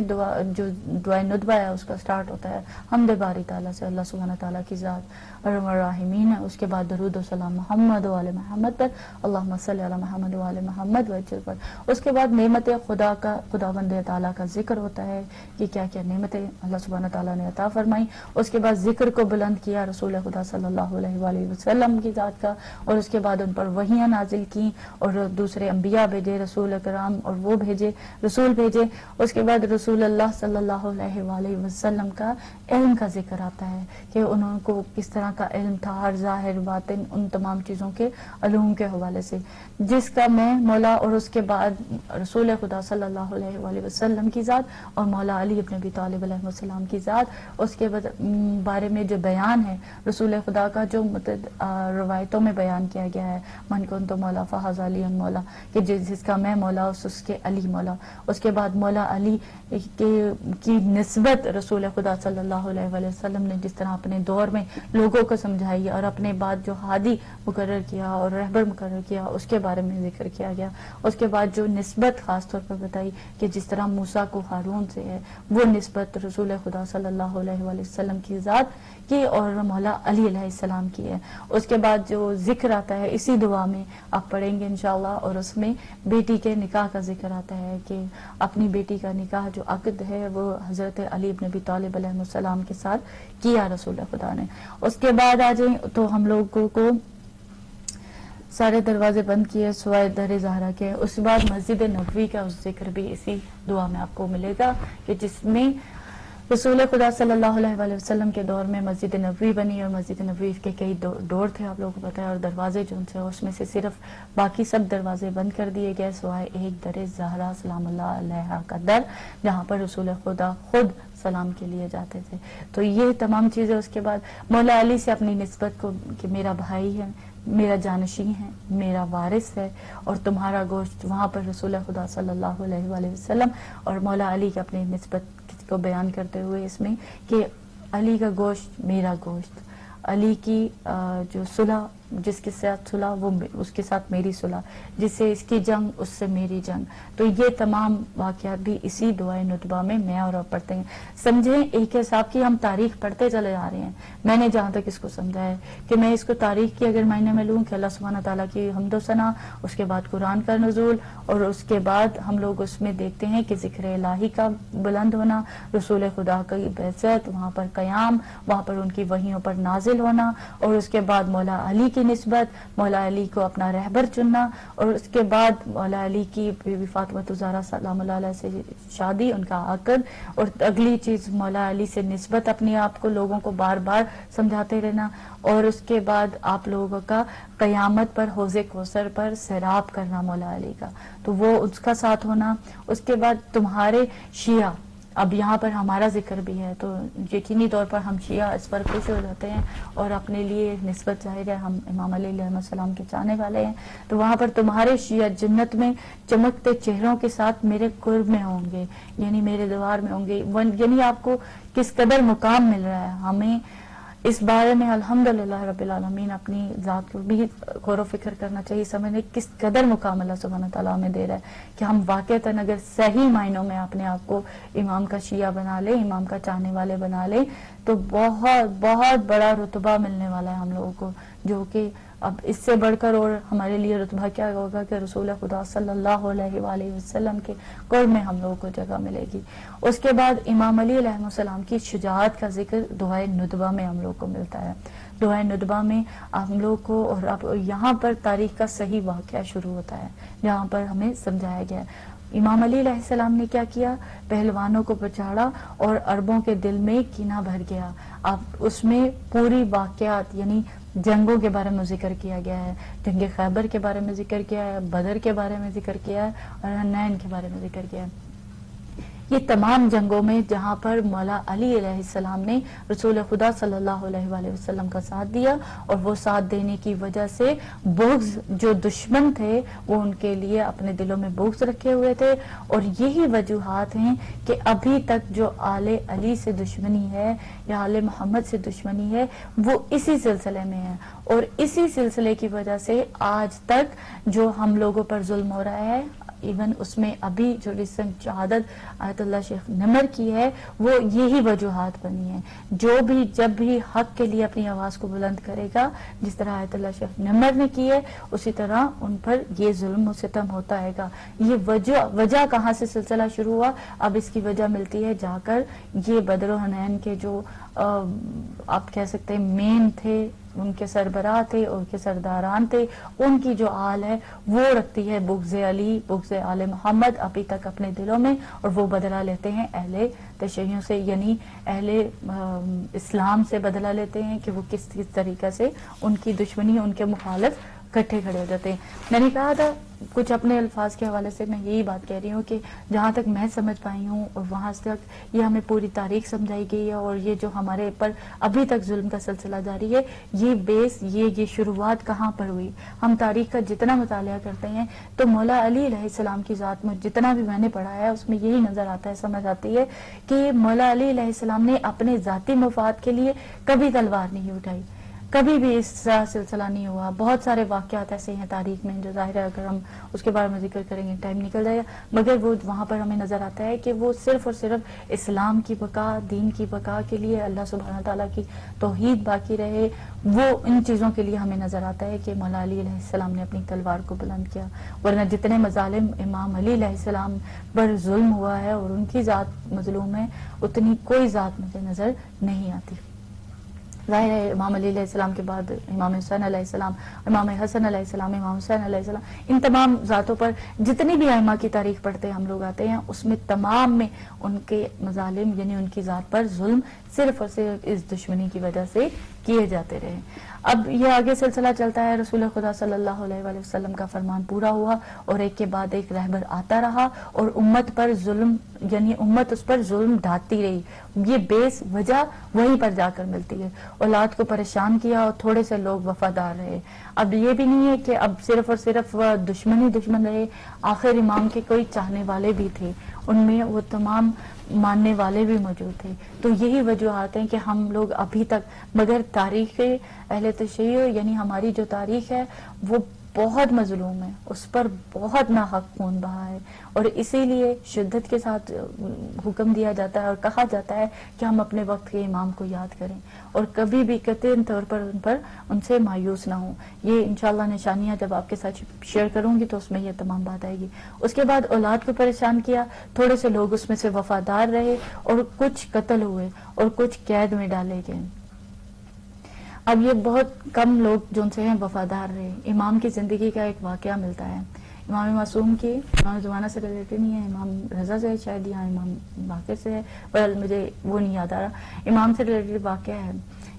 جو دعائے ندبہ ہے اس کا سٹارٹ ہوتا ہے حمد باری تعالیٰ سے، اللہ سبحانہ تعالیٰ کی ذات ارحم الراحمین ہے، اس کے بعد درود و سلام محمد و آل محمد پر، اللہم صلی علی محمد و آل محمد وجل پر، اس کے بعد نعمت خدا کا، خداوند تعالیٰ کا ذکر ہوتا ہے کہ کیا کیا نعمتیں اللہ سبحانہ تعالیٰ نے عطا فرمائی، اس کے بعد ذکر کو بلند کیا رسول خدا صلی اللہ علیہ وآلہ وسلم کی ذات کا، اور اس کے بعد ان پر وحیاں نازل کی اور دوسرے انبیاء بھیجے، رسول کرام اور وہ بھیجے، رسول بھیجے، اس کے بعد رسول اللہ صلی اللہ علیہ وآلہ وسلم کا علم کا ذکر آتا ہے کہ انہوں کو کس طرح کا علم تھا، ہر ظاہر باطن ان تمام چیزوں کے علوم کے حوالے سے، جس کا میں مولا، اور اس کے بعد رسول خدا صلی اللہ علیہ وآلہ وسلم کی ذات اور مولا علی ابن ابی طالب علیہ السلام کی ذات، اس کے بعد بارے میں جو بیان ہے رسول خدا کا جو روایتوں میں بیان کیا گیا ہے، من کنت مولا فہذ علی مولا، کہ جس کا میں مولا اس کے علی مولا، اس کے بعد مولا علی کی نسبت رسول خدا صلی اللہ علیہ وآلہ وسلم نے جس طرح اپنے دور میں لوگوں کو سمجھائی اور اپنے بعد جو ہادی مقرر کیا اور رہبر مقرر کیا اس کے بارے میں ذکر کیا گیا، اس کے بعد جو نسبت خاص طور پر بتائی کہ جس طرح موسیٰ کو ہارون سے ہے وہ نسبت رسول خدا صلی اللہ علیہ وآلہ وسلم کی ذات کی اور مولا علی علیہ السلام کی ہے۔ اس کے بعد جو ذکر آتا ہے اسی دعا میں آپ پڑھیں گے انشاءاللہ، اور اس میں بیٹی کے نکاح کا ذکر آتا ہے کہ اپنی بیٹی کا نکاح جو عقد ہے وہ حضرت علی ابن ابی طالب علیہ السلام کے ساتھ کیا رسول خدا نے۔ اس کے بعد آ جائیں تو ہم لوگوں کو سارے دروازے بند کیے سوائے در زہرا کے، اس کے بعد مسجد نبوی کا ذکر بھی اسی دعا میں آپ کو ملے گا کہ جس میں رسول خدا صلی اللہ علیہ وآلہ وسلم کے دور میں مسجد نبوی بنی، اور مسجد نبوی کے کئی ڈور تھے آپ لوگوں کو پتہ ہے، اور دروازے جو تھے اس میں سے صرف باقی سب دروازے بند کر دیے گئے سوائے ایک در زہرا سلام اللہ علیہ کا در، جہاں پر رسول خدا خود سلام کے لیے جاتے تھے۔ تو یہ تمام چیزیں، اس کے بعد مولا علی سے اپنی نسبت کو کہ میرا بھائی ہے، میرا جانشین ہے، میرا وارث ہے، اور تمہارا گوشت، وہاں پر رسول خدا صلی اللہ علیہ وآلہ وسلم اور مولا علی کی اپنی نسبت کو بیان کرتے ہوئے اس میں کہ علی کا گوشت میرا گوشت، علی کی جو صلح جس کے ساتھ صلح وہ اس کے ساتھ میری صلح، جس سے اس کی جنگ اس سے میری جنگ. تو یہ تمام واقعات بھی اسی دعائے ندبہ میں اور آپ پڑھتے ہیں. سمجھیں ایک حساب کی ہم تاریخ پڑھتے چلے جا رہے ہیں. میں نے جہاں تک اس کو سمجھا ہے کہ میں اس کو تاریخ کی اگر معنی میں لوں کہ اللہ سبحانہ تعالیٰ کی حمد و ثنا، اس کے بعد قرآن کا نزول، اور اس کے بعد ہم لوگ اس میں دیکھتے ہیں کہ ذکر الہی کا بلند ہونا، رسول خدا کی بعثت، وہاں پر قیام، وہاں پر ان کی وحیوں پر نازل ہونا، اور اس کے بعد مولا علی کی نسبت، مولا علی کو اپنا رہبر چننا، اور اس کے بعد مولا علی کی بیوی فاطمہ الزہرا سلام اللہ علیہ سے شادی، ان کا عقد، اور اگلی چیز مولا علی سے نسبت اپنے آپ کو لوگوں کو بار بار سمجھاتے رہنا، اور اس کے بعد آپ لوگوں کا قیامت پر حوض کوثر پر سیراب کرنا مولا علی کا، تو وہ اس کا ساتھ ہونا. اس کے بعد تمہارے شیعہ، اب یہاں پر ہمارا ذکر بھی ہے تو یقینی طور پر ہم شیعہ اس پر خوش ہو جاتے ہیں اور اپنے لیے نسبت ظاہر ہے ہم امام علی علیہ السلام کے چاہنے والے ہیں. تو وہاں پر تمہارے شیعہ جنت میں چمکتے چہروں کے ساتھ میرے قرب میں ہوں گے، یعنی میرے دیوار میں ہوں گے. یعنی آپ کو کس قدر مقام مل رہا ہے. ہمیں اس بارے میں الحمدللہ رب العالمین اپنی ذات کو بھی غور و فکر کرنا چاہیے، سمجھنے کس قدر مقام اللہ سبحانہ تعالیٰ ہمیں دے رہا ہے کہ ہم واقعتاً اگر صحیح معنوں میں اپنے آپ کو امام کا شیعہ بنا لیں، امام کا چاہنے والے بنا لیں، تو بہت بہت بڑا رتبہ ملنے والا ہے ہم لوگوں کو، جو کہ اب اس سے بڑھ کر اور ہمارے لیے رتبہ کیا ہوگا کہ رسول خدا صلی اللہ علیہ وآلہ وسلم کے قرب میں ہم لوگوں کو جگہ ملے گی. اس کے بعد امام علی علیہ السلام کی شجاعت کا ذکر دعائے ندبہ میں ہم لوگ کو ملتا ہے. دعائے ندبہ میں ہم لوگ کو، اور اب یہاں پر تاریخ کا صحیح واقعہ شروع ہوتا ہے جہاں پر ہمیں سمجھایا گیا ہے. امام علی علیہ السلام نے کیا کیا؟ پہلوانوں کو پچھاڑا اور عربوں کے دل میں کینہ بھر گیا. اب اس میں پوری واقعات یعنی جنگوں کے بارے میں ذکر کیا گیا ہے، جنگ خیبر کے بارے میں ذکر کیا ہے، بدر کے بارے میں ذکر کیا ہے، اور حنین کے بارے میں ذکر کیا ہے. یہ تمام جنگوں میں جہاں پر مولا علی علیہ السلام نے رسول خدا صلی اللہ علیہ وآلہ وسلم کا ساتھ دیا، اور وہ ساتھ دینے کی وجہ سے بغض جو دشمن تھے وہ ان کے لیے اپنے دلوں میں بغض رکھے ہوئے تھے. اور یہی وجوہات ہیں کہ ابھی تک جو آل علی سے دشمنی ہے یا آل محمد سے دشمنی ہے وہ اسی سلسلے میں ہے، اور اسی سلسلے کی وجہ سے آج تک جو ہم لوگوں پر ظلم ہو رہا ہے، ایون اس میں ابھی جو ریسنٹ شہادت آیت اللہ شیخ نمر کی ہے وہ یہی وجوہات بنی ہیں. جو بھی جب بھی حق کے لیے اپنی آواز کو بلند کرے گا، جس طرح آیت اللہ شیخ نمر نے کی ہے، اسی طرح ان پر یہ ظلم و ستم ہوتا ہے گا. یہ وجہ کہاں سے سلسلہ شروع ہوا؟ اب اس کی وجہ ملتی ہے جا کر یہ بدر و حنین کے جو آپ کہہ سکتے ہیں مین تھے، ان کے سربراہ تھے، ان کے سرداران تھے، ان کی جو آل ہے وہ رکھتی ہے بغض علی، بغض آل محمد ابھی تک اپنے دلوں میں، اور وہ بدلہ لیتے ہیں اہل تشیعوں سے، یعنی اہل اسلام سے بدلہ لیتے ہیں کہ وہ کس طریقے سے ان کی دشمنی، ان کے مخالف کٹھے کھڑے ہو جاتے ہیں. میں نے کہا تھا کچھ اپنے الفاظ کے حوالے سے میں یہی بات کہہ رہی ہوں کہ جہاں تک میں سمجھ پائی ہوں اور وہاں تک یہ ہمیں پوری تاریخ سمجھائی گئی ہے، اور یہ جو ہمارے پر ابھی تک ظلم کا سلسلہ جاری ہے، یہ بیس یہ شروعات کہاں پر ہوئی. ہم تاریخ کا جتنا مطالعہ کرتے ہیں تو مولا علی علیہ السلام کی ذات میں جتنا بھی میں نے پڑھا ہے اس میں یہی نظر آتا ہے، سمجھ آتی ہے کہ مولا علی علیہ السلام نے اپنے ذاتی مفاد کے لیے کبھی تلوار نہیں اٹھائی، کبھی بھی اس طرح سلسلہ نہیں ہوا. بہت سارے واقعات ایسے ہیں تاریخ میں جو ظاہر ہے اگر ہم اس کے بارے میں ذکر کریں گے ٹائم نکل جائے گا، مگر وہ وہاں پر ہمیں نظر آتا ہے کہ وہ صرف اور صرف اسلام کی بقا، دین کی بقا کے لیے، اللہ سبحانہ تعالیٰ کی توحید باقی رہے، وہ ان چیزوں کے لیے ہمیں نظر آتا ہے کہ مولا علی علیہ السلام نے اپنی تلوار کو بلند کیا. ورنہ جتنے مظالم امام علی علیہ السلام پر ظلم ہوا ہے اور ان کی ذات مظلوم ہے، اتنی کوئی ذات مجھے نظر نہیں آتی. ظاہر ہے امام علی علیہ السلام کے بعد امام حسین علیہ السلام، امام حسن علیہ السلام، امام حسین علیہ السلام، ان تمام ذاتوں پر جتنی بھی ائمہ کی تاریخ پڑھتے ہم لوگ آتے ہیں اس میں تمام میں ان کے مظالم یعنی ان کی ذات پر ظلم صرف اور صرف اس دشمنی کی وجہ سے کیے جاتے رہے. اب یہ آگے سلسلہ چلتا ہے، رسول خدا صلی اللہ علیہ وآلہ وسلم کا فرمان پورا ہوا اور ایک کے بعد ایک رہبر آتا رہا اور امت پر ظلم یعنی امت اس پر ظلم ڈھاتی رہی. یہ بیس وجہ وہیں پر جا کر ملتی ہے. اولاد کو پریشان کیا اور تھوڑے سے لوگ وفادار رہے. اب یہ بھی نہیں ہے کہ اب صرف اور صرف دشمن رہے، آخر امام کے کوئی چاہنے والے بھی تھے، ان میں وہ تمام ماننے والے بھی موجود تھے. تو یہی وجوہات ہیں کہ ہم لوگ ابھی تک، مگر تاریخ اہل تشیع یعنی ہماری جو تاریخ ہے وہ بہت مظلوم ہے، اس پر بہت ناحق خون بہا ہے، اور اسی لیے شدت کے ساتھ حکم دیا جاتا ہے اور کہا جاتا ہے کہ ہم اپنے وقت کے امام کو یاد کریں اور کبھی بھی قطعی طور پر ان سے مایوس نہ ہوں۔ یہ انشاءاللہ نشانیاں جب آپ کے ساتھ شیئر کروں گی تو اس میں یہ تمام بات آئے گی۔ اس کے بعد اولاد کو پریشان کیا، تھوڑے سے لوگ اس میں سے وفادار رہے اور کچھ قتل ہوئے اور کچھ قید میں ڈالے گئے۔ اب یہ بہت کم لوگ جو ان سے ہیں وفادار رہے۔ امام کی زندگی کا ایک واقعہ ملتا ہے، امام معصوم کی، امام زمانہ سے ریلیٹڈ نہیں ہے، امام رضا سے شاید یا امام باقر سے ہے، پر مجھے وہ نہیں یاد آ رہا۔ امام سے ریلیٹڈ واقعہ ہے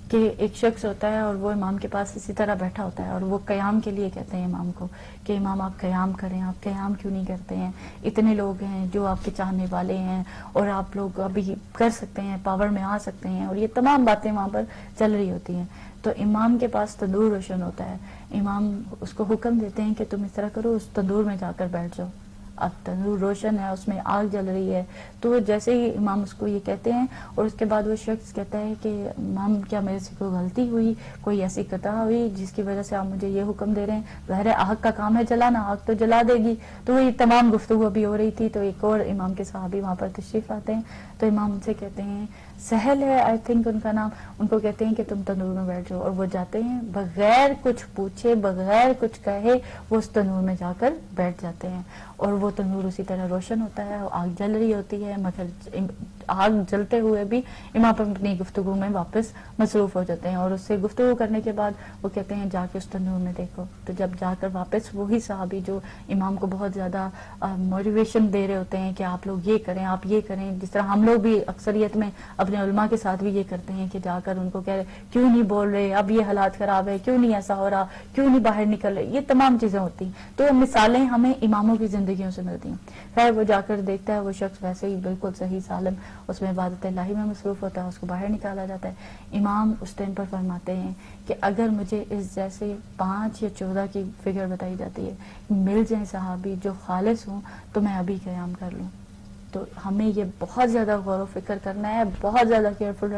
کہ ایک شخص ہوتا ہے اور وہ امام کے پاس اسی طرح بیٹھا ہوتا ہے اور وہ قیام کے لیے کہتے ہیں امام کو کہ امام آپ قیام کریں، آپ قیام کیوں نہیں کرتے ہیں؟ اتنے لوگ ہیں جو آپ کے چاہنے والے ہیں اور آپ لوگ ابھی کر سکتے ہیں، پاور میں آ سکتے ہیں، اور یہ تمام باتیں وہاں پر چل رہی ہوتی ہیں۔ تو امام کے پاس تندور روشن ہوتا ہے، امام اس کو حکم دیتے ہیں کہ تم اس طرح کرو، اس تندور میں جا کر بیٹھ جاؤ۔ اب تندور روشن ہے، اس میں آگ جل رہی ہے، تو جیسے ہی امام اس کو یہ کہتے ہیں اور اس کے بعد وہ شخص کہتا ہے کہ امام کیا میرے سے کوئی غلطی ہوئی، کوئی ایسی خطا ہوئی جس کی وجہ سے آپ مجھے یہ حکم دے رہے ہیں؟ ظاہر ہے آگ کا کام ہے جلانا، آگ تو جلا دے گی۔ تو یہ تمام گفتگو ابھی ہو رہی تھی، تو ایک اور امام کے صحابی وہاں پر تشریف آتے ہیں، تو امام ان سے کہتے ہیں، سہل ہے آئی تھنک ان کا نام، ان کو کہتے ہیں کہ تم تندور میں بیٹھ جاؤ، اور وہ جاتے ہیں بغیر کچھ پوچھے، بغیر کچھ کہے، وہ اس تندور میں جا کر بیٹھ جاتے ہیں، اور وہ تندور اسی طرح روشن ہوتا ہے، آگ جل رہی ہوتی ہے، مگر آگ جلتے ہوئے بھی امام اپنی گفتگو میں واپس مصروف ہو جاتے ہیں، اور اس سے گفتگو کرنے کے بعد وہ کہتے ہیں جا کے اس تندور میں دیکھو۔ تو جب جا کر واپس وہی صحابی جو امام کو بہت زیادہ موٹیویشن دے رہے ہوتے ہیں کہ آپ لوگ یہ کریں، آپ یہ کریں، جس طرح ہم لوگ بھی اکثریت میں اپنے علماء کے ساتھ بھی یہ کرتے ہیں کہ جا کر ان کو کہہ رہے کیوں نہیں بول رہے، اب یہ حالات خراب ہے، کیوں نہیں ایسا ہو رہا، کیوں نہیں باہر نکل رہے، یہ تمام چیزیں ہوتی ہیں۔ تو مثالیں ہمیں اماموں کی زندگیوں سے ملتی ہیں۔ خیر وہ جا کر دیکھتا ہے، وہ شخص ویسے ہی بالکل صحیح سالم اس میں عبادت الہی میں مصروف ہوتا ہے، اس کو باہر نکالا جاتا ہے۔ امام اس ٹائم پر فرماتے ہیں کہ اگر مجھے اس جیسے 5 یا 14 کی فگر بتائی جاتی ہے مل جائیں صحابی جو خالص ہوں تو میں ابھی قیام کر لوں۔ تو ہمیں یہ بہت زیادہ غور و فکر کرنا ہے، بہت زیادہ کیئرفل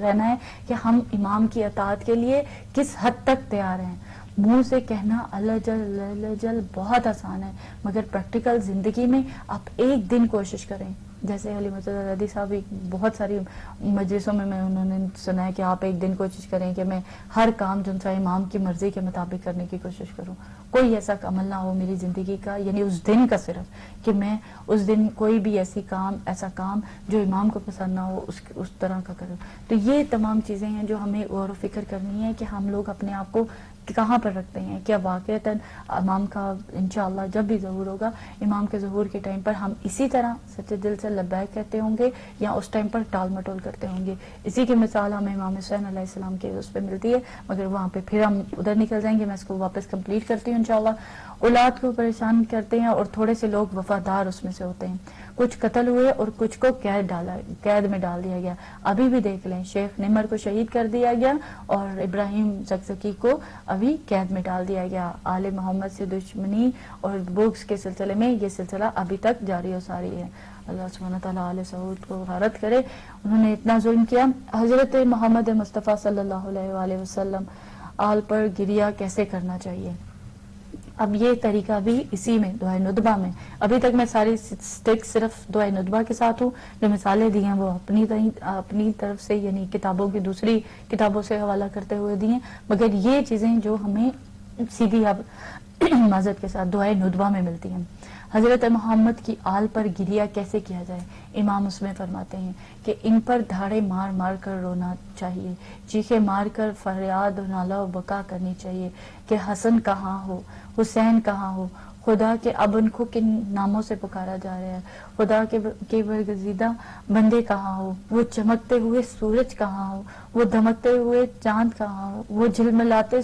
رہنا ہے کہ ہم امام کی اطاعت کے لیے کس حد تک تیار ہیں۔ منہ سے کہنا اللہ جل اللہ جل بہت آسان ہے، مگر پریکٹیکل زندگی میں آپ ایک دن کوشش کریں، جیسے علی مرتضیٰ زیدی صاحب بہت ساری مجلسوں میں انہوں نے سنا ہے کہ آپ ایک دن کوشش کریں کہ میں ہر کام جو سا امام کی مرضی کے مطابق کرنے کی کوشش کروں، کوئی ایسا عمل نہ ہو میری زندگی کا، یعنی اس دن کا صرف کہ میں اس دن کوئی بھی ایسا کام جو امام کو پسند نہ ہو اس طرح کا کروں۔ تو یہ تمام چیزیں ہیں جو ہمیں غور و فکر کرنی ہے کہ ہم لوگ اپنے آپ کو کہاں پر رکھتے ہیں، کیا واقعتاً امام کا انشاءاللہ جب بھی ظہور ہوگا، امام کے ظہور کے ٹائم پر ہم اسی طرح سچے دل سے لبیک کہتے ہوں گے یا اس ٹائم پر ٹال مٹول کرتے ہوں گے۔ اسی کی مثال ہمیں امام حسین علیہ السلام کے اس پہ ملتی ہے، مگر وہاں پہ پھر ہم ادھر نکل جائیں گے، میں اس کو واپس کمپلیٹ کرتی ہوں انشاءاللہ۔ اولاد کو پریشان کرتے ہیں اور تھوڑے سے لوگ وفادار اس میں سے ہوتے ہیں، کچھ قتل ہوئے اور کچھ کو قید میں ڈال دیا گیا۔ ابھی بھی دیکھ لیں، شیخ نمر کو شہید کر دیا گیا اور ابراہیم زکزکی کو ابھی قید میں ڈال دیا گیا۔ آل محمد سے دشمنی اور بغض کے سلسلے میں یہ سلسلہ ابھی تک جاری و ساری ہے۔ اللہ سبحانہ تعالیٰ آل سعود کو غارت کرے، انہوں نے اتنا ظلم کیا۔ حضرت محمد مصطفیٰ صلی اللہ علیہ وآلہ وسلم آل پر گریہ کیسے کرنا چاہیے؟ اب یہ طریقہ بھی اسی میں دعائے ندبہ میں، ابھی تک میں ساری سٹک صرف دعائے ندبہ کے ساتھ ہوں، جو مثالیں دی ہیں وہ اپنی طرف سے یعنی کتابوں کی دوسری کتابوں سے حوالہ کرتے ہوئے دی ہیں، مگر یہ چیزیں جو ہمیں سیدھی اب معذرت کے ساتھ دعائے ندبہ میں ملتی ہیں۔ حضرت محمد کی آل پر گریہ کیسے کیا جائے؟ امام اس میں فرماتے ہیں کہ ان پر دھاڑے مار مار کر رونا چاہیے، چیخے مار کر فریاد و نالہ و بکا کرنی چاہیے کہ حسن کہاں ہو، حسین کہاں ہو، خدا کے اب ان کو کن ناموں سے پکارا جا رہا ہے، خدا کے برگزیدہ بندے کہاں ہو، وہ چمکتے ہوئے سورج کہاں ہو، وہ دمکتے ہوئے چاند کہاں ہو، وہ جھلملاتے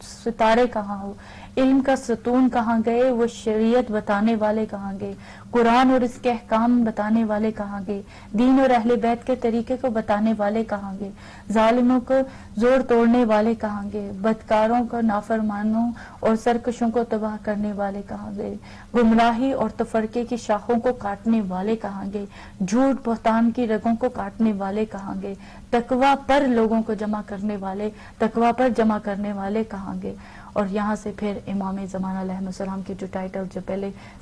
ستارے کہاں ہو، علم کا ستون کہاں گئے، وہ شریعت بتانے والے کہاں گئے، قرآن اور اس کے احکام بتانے والے کہاں گئے، دین اور اہل بیت کے طریقے کو بتانے والے کہاں گئے، ظالموں کو زور توڑنے والے کہاں گئے، بدکاروں کو، نافرمانوں اور سرکشوں کو تباہ کرنے والے کہاں گئے، گمراہی اور تفرقے کی شاخوں کو کاٹنے والے کہاں گئے، جھوٹ بہتان کی رگوں کو کاٹنے والے کہاں گئے، تقوی پر لوگوں کو جمع کرنے والے، تقوی پر جمع کرنے والے کہاں گئے۔ اور یہاں سے پھر امام زمانہ علیہ السلام کے جو ٹائٹل جو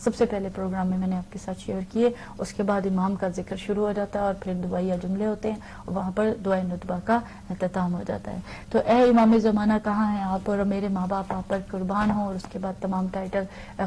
سب سے پہلے پروگرام میں نے آپ کے ساتھ شیئر کیے، اس کے بعد امام کا ذکر شروع ہو جاتا ہے اور پھر دعائیہ جملے ہوتے ہیں اور وہاں پر دعائے ندبہ کا اختتام ہو جاتا ہے۔ تو اے امام زمانہ کہاں ہیں آپ، اور میرے ماں باپ آپ پر قربان ہوں، اور اس کے بعد تمام ٹائٹل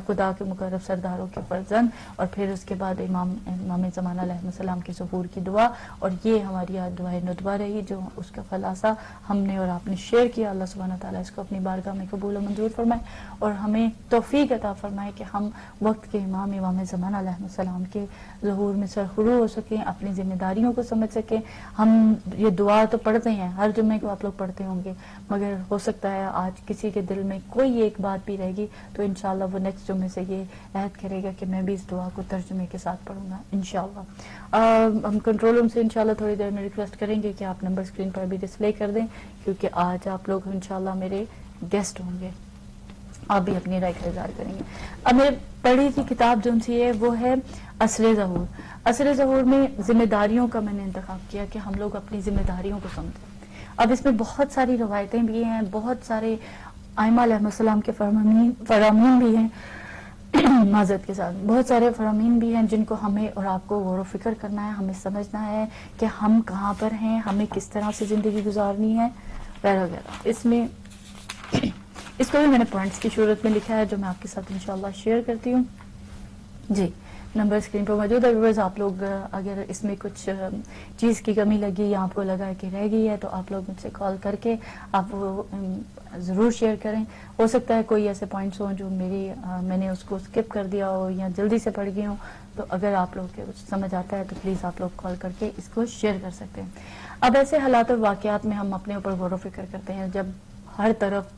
خدا کے مقرب سرداروں کے فرزند، اور پھر اس کے بعد امام زمانہ علیہ السلام کے ظہور کی دعا، اور یہ ہماری آج دعائے ندبہ رہی جو اس کا خلاصہ ہم نے اور آپ نے شیئر کیا۔ اللہ سبحانہ تعالیٰ اس کو اپنی بارگاہ میں قبول و منظور فرمائے اور ہمیں توفیق عطا فرمائے کہ ہم وقت کے امام زمانہ علیہ السلام کے ظہور میں سرخرو ہو سکیں، اپنی ذمہ داریوں کو سمجھ سکیں۔ ہم یہ دعا تو پڑھتے ہیں، ہر جمعے کو آپ لوگ پڑھتے ہوں گے، مگر ہو سکتا ہے آج کسی کے دل میں کوئی ایک بات بھی رہے گی تو انشاءاللہ وہ نیکسٹ جمعے سے یہ عہد کرے گا کہ میں بھی اس دعا کو ترجمے کے ساتھ پڑھوں گا انشاءاللہ۔ ہم کنٹرول روم سے انشاءاللہ تھوڑی دیر میں ریکویسٹ کریں گے کہ آپ نمبر اسکرین پر بھی ڈسپلے کر دیں، کیونکہ آج آپ لوگ انشاءاللہ میرے گیسٹ ہوں گے، آپ بھی اپنی رائے کا اظہار کریں گے۔ اب میں پڑھی تھی کتاب جو سی ہے وہ ہے اثر ظہور۔ اثر ظہور میں ذمہ داریوں کا میں نے انتخاب کیا کہ ہم لوگ اپنی ذمہ داریوں کو سمجھیں۔ اب اس میں بہت ساری روایتیں بھی ہیں، بہت سارے ائمہ علیہ السلام کے فرامین بھی ہیں معذرت کے ساتھ بہت سارے فرامین بھی ہیں جن کو ہمیں اور آپ کو غور و فکر کرنا ہے، ہمیں سمجھنا ہے کہ ہم کہاں پر ہیں، ہمیں کس طرح سے زندگی گزارنی ہے وغیرہ وغیرہ۔ اس میں اس کو بھی میں نے پوائنٹس کی صورت میں لکھا ہے جو میں آپ کے ساتھ انشاءاللہ شیئر کرتی ہوں۔ جی نمبر اسکرین پر موجود ہے، ویورز آپ لوگ اگر اس میں کچھ چیز کی کمی لگی یا آپ کو لگا کہ رہ گئی ہے تو آپ لوگ مجھ سے کال کر کے آپ وہ ضرور شیئر کریں۔ ہو سکتا ہے کوئی ایسے پوائنٹس ہوں جو میں نے اس کو اسکپ کر دیا ہو یا جلدی سے پڑھ گئی ہوں، تو اگر آپ لوگ کے کچھ سمجھ آتا ہے تو پلیز آپ لوگ کال کر کے اس کو شیئر کر سکتے ہیں۔ اب ایسے حالات اور واقعات میں ہم اپنے اوپر غور و فکر کرتے ہیں جب ہر طرف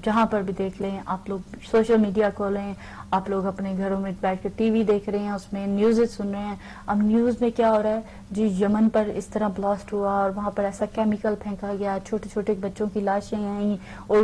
جہاں پر بھی دیکھ لیں، آپ لوگ سوشل میڈیا کھولیں، آپ لوگ اپنے گھروں میں بیٹھ کے ٹی وی دیکھ رہے ہیں، اس میں نیوز سن رہے ہیں۔ اب نیوز میں کیا ہو رہا ہے جی، یمن پر اس طرح بلاسٹ ہوا اور وہاں پر ایسا کیمیکل پھینکا گیا، چھوٹے چھوٹے بچوں کی لاشیں آئیں اور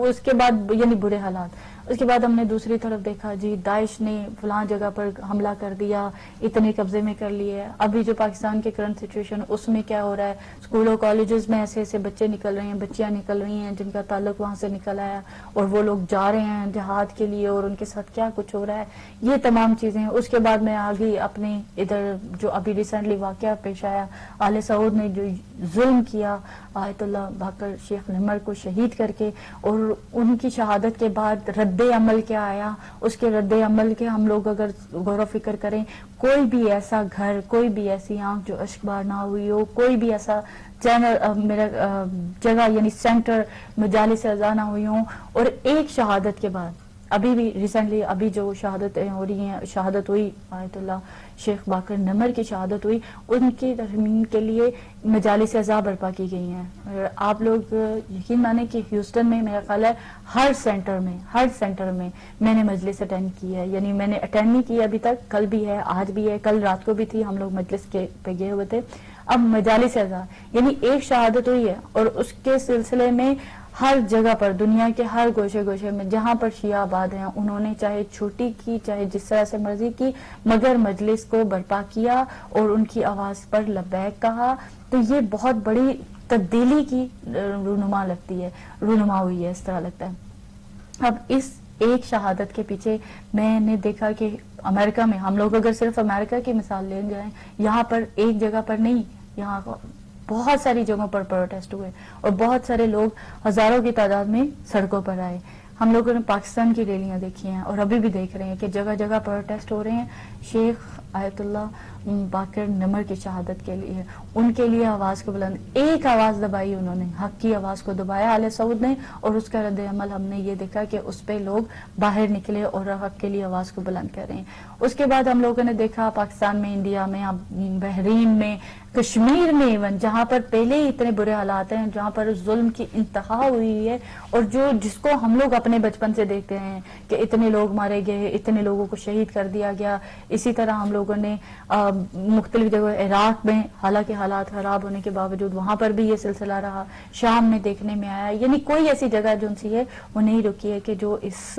اس کے بعد یعنی برے حالات۔ اس کے بعد ہم نے دوسری طرف دیکھا جی داعش نے فلاں جگہ پر حملہ کر دیا، اتنے قبضے میں کر لیے۔ ابھی جو پاکستان کے کرنٹ سچویشن اس میں کیا ہو رہا ہے، اسکولوں کالجز میں ایسے ایسے بچے نکل رہے ہیں، بچیاں نکل رہی ہیں جن کا تعلق وہاں سے نکل آیا اور وہ لوگ جا رہے ہیں جہاد کے لیے اور ان کے ساتھ کیا کچھ ہو رہا ہے، یہ تمام چیزیں۔ اس کے بعد میں آگئی اپنے ادھر جو ابھی ریسنٹلی واقعہ پیش آیا، آل سعود نے جو ظلم کیا آیت اللہ باقر شیخ نمر کو شہید کر کے، اور ان کی شہادت کے بعد رد عمل کیا آیا، اس کے رد عمل کے ہم لوگ اگر غور و فکر کریں، کوئی بھی ایسا گھر، کوئی بھی ایسی آنکھ جو اشک بار نہ ہوئی ہو، کوئی بھی ایسا میرا جگہ یعنی سینٹر مجالس اذان نہ ہوئی ہوں، اور ایک شہادت کے بعد ابھی بھی ریسنٹلی ابھی جو شہادتیں ہو رہی ہیں، شہادت ہوئی آیت اللہ شیخ باقر نمر کی شہادت ہوئی، ان کی ترمیم کے لیے مجالس اعزاء برپا کی گئی ہیں۔ آپ لوگ یقین مانیں کہ ہیوسٹن میں میرا خیال ہے ہر سینٹر میں میں نے مجلس اٹینڈ کی ہے، یعنی میں نے اٹینڈ نہیں کی ابھی تک، کل بھی ہے آج بھی ہے، کل رات کو بھی تھی، ہم لوگ مجلس کے پہ گئے ہوئے تھے۔ اب مجالس اعزاء یعنی ایک شہادت ہوئی ہے اور اس کے سلسلے میں ہر جگہ پر دنیا کے ہر گوشے میں جہاں پر شیعہ آباد ہیں انہوں نے چاہے چھوٹی کی چاہے جس طرح سے مرضی کی، مگر مجلس کو برپا کیا اور ان کی آواز پر لبیک کہا۔ تو یہ بہت بڑی تبدیلی کی رونما ہوئی ہے، اس طرح لگتا ہے۔ اب اس ایک شہادت کے پیچھے میں نے دیکھا کہ امریکہ میں ہم لوگ اگر صرف امریکہ کی مثال لے جائیں، یہاں پر ایک جگہ پر نہیں، یہاں بہت ساری جگہوں پر پروٹیسٹ ہوئے اور بہت سارے لوگ ہزاروں کی تعداد میں سڑکوں پر آئے۔ ہم لوگوں نے پاکستان کی ریلیاں دیکھی ہیں اور ابھی بھی دیکھ رہے ہیں کہ جگہ جگہ پروٹیسٹ ہو رہے ہیں شیخ آیت اللہ باقر نمر کی شہادت کے لیے، ان کے لیے آواز کو بلند، ایک آواز دبائی انہوں نے، حق کی آواز کو دبایا آل سعود نے، اور اس کا رد عمل ہم نے یہ دیکھا کہ اس پہ لوگ باہر نکلے اور حق کے لیے آواز کو بلند کر رہے ہیں۔ اس کے بعد ہم لوگوں نے دیکھا پاکستان میں، انڈیا میں، بحرین میں، کشمیر میں ایون جہاں پر پہلے ہی اتنے برے حالات ہیں, جہاں پر ظلم کی انتہا ہوئی ہے, اور جس کو ہم لوگ اپنے بچپن سے دیکھتے ہیں کہ اتنے لوگ مارے گئے, اتنے لوگوں کو شہید کر دیا گیا. اسی طرح ہم لوگوں نے مختلف جگہ عراق میں حالانکہ حالات خراب ہونے کے باوجود وہاں پر بھی یہ سلسلہ رہا, شام میں دیکھنے میں آیا. یعنی کوئی ایسی جگہ جو سی ہے وہ نہیں رکی ہے کہ جو اس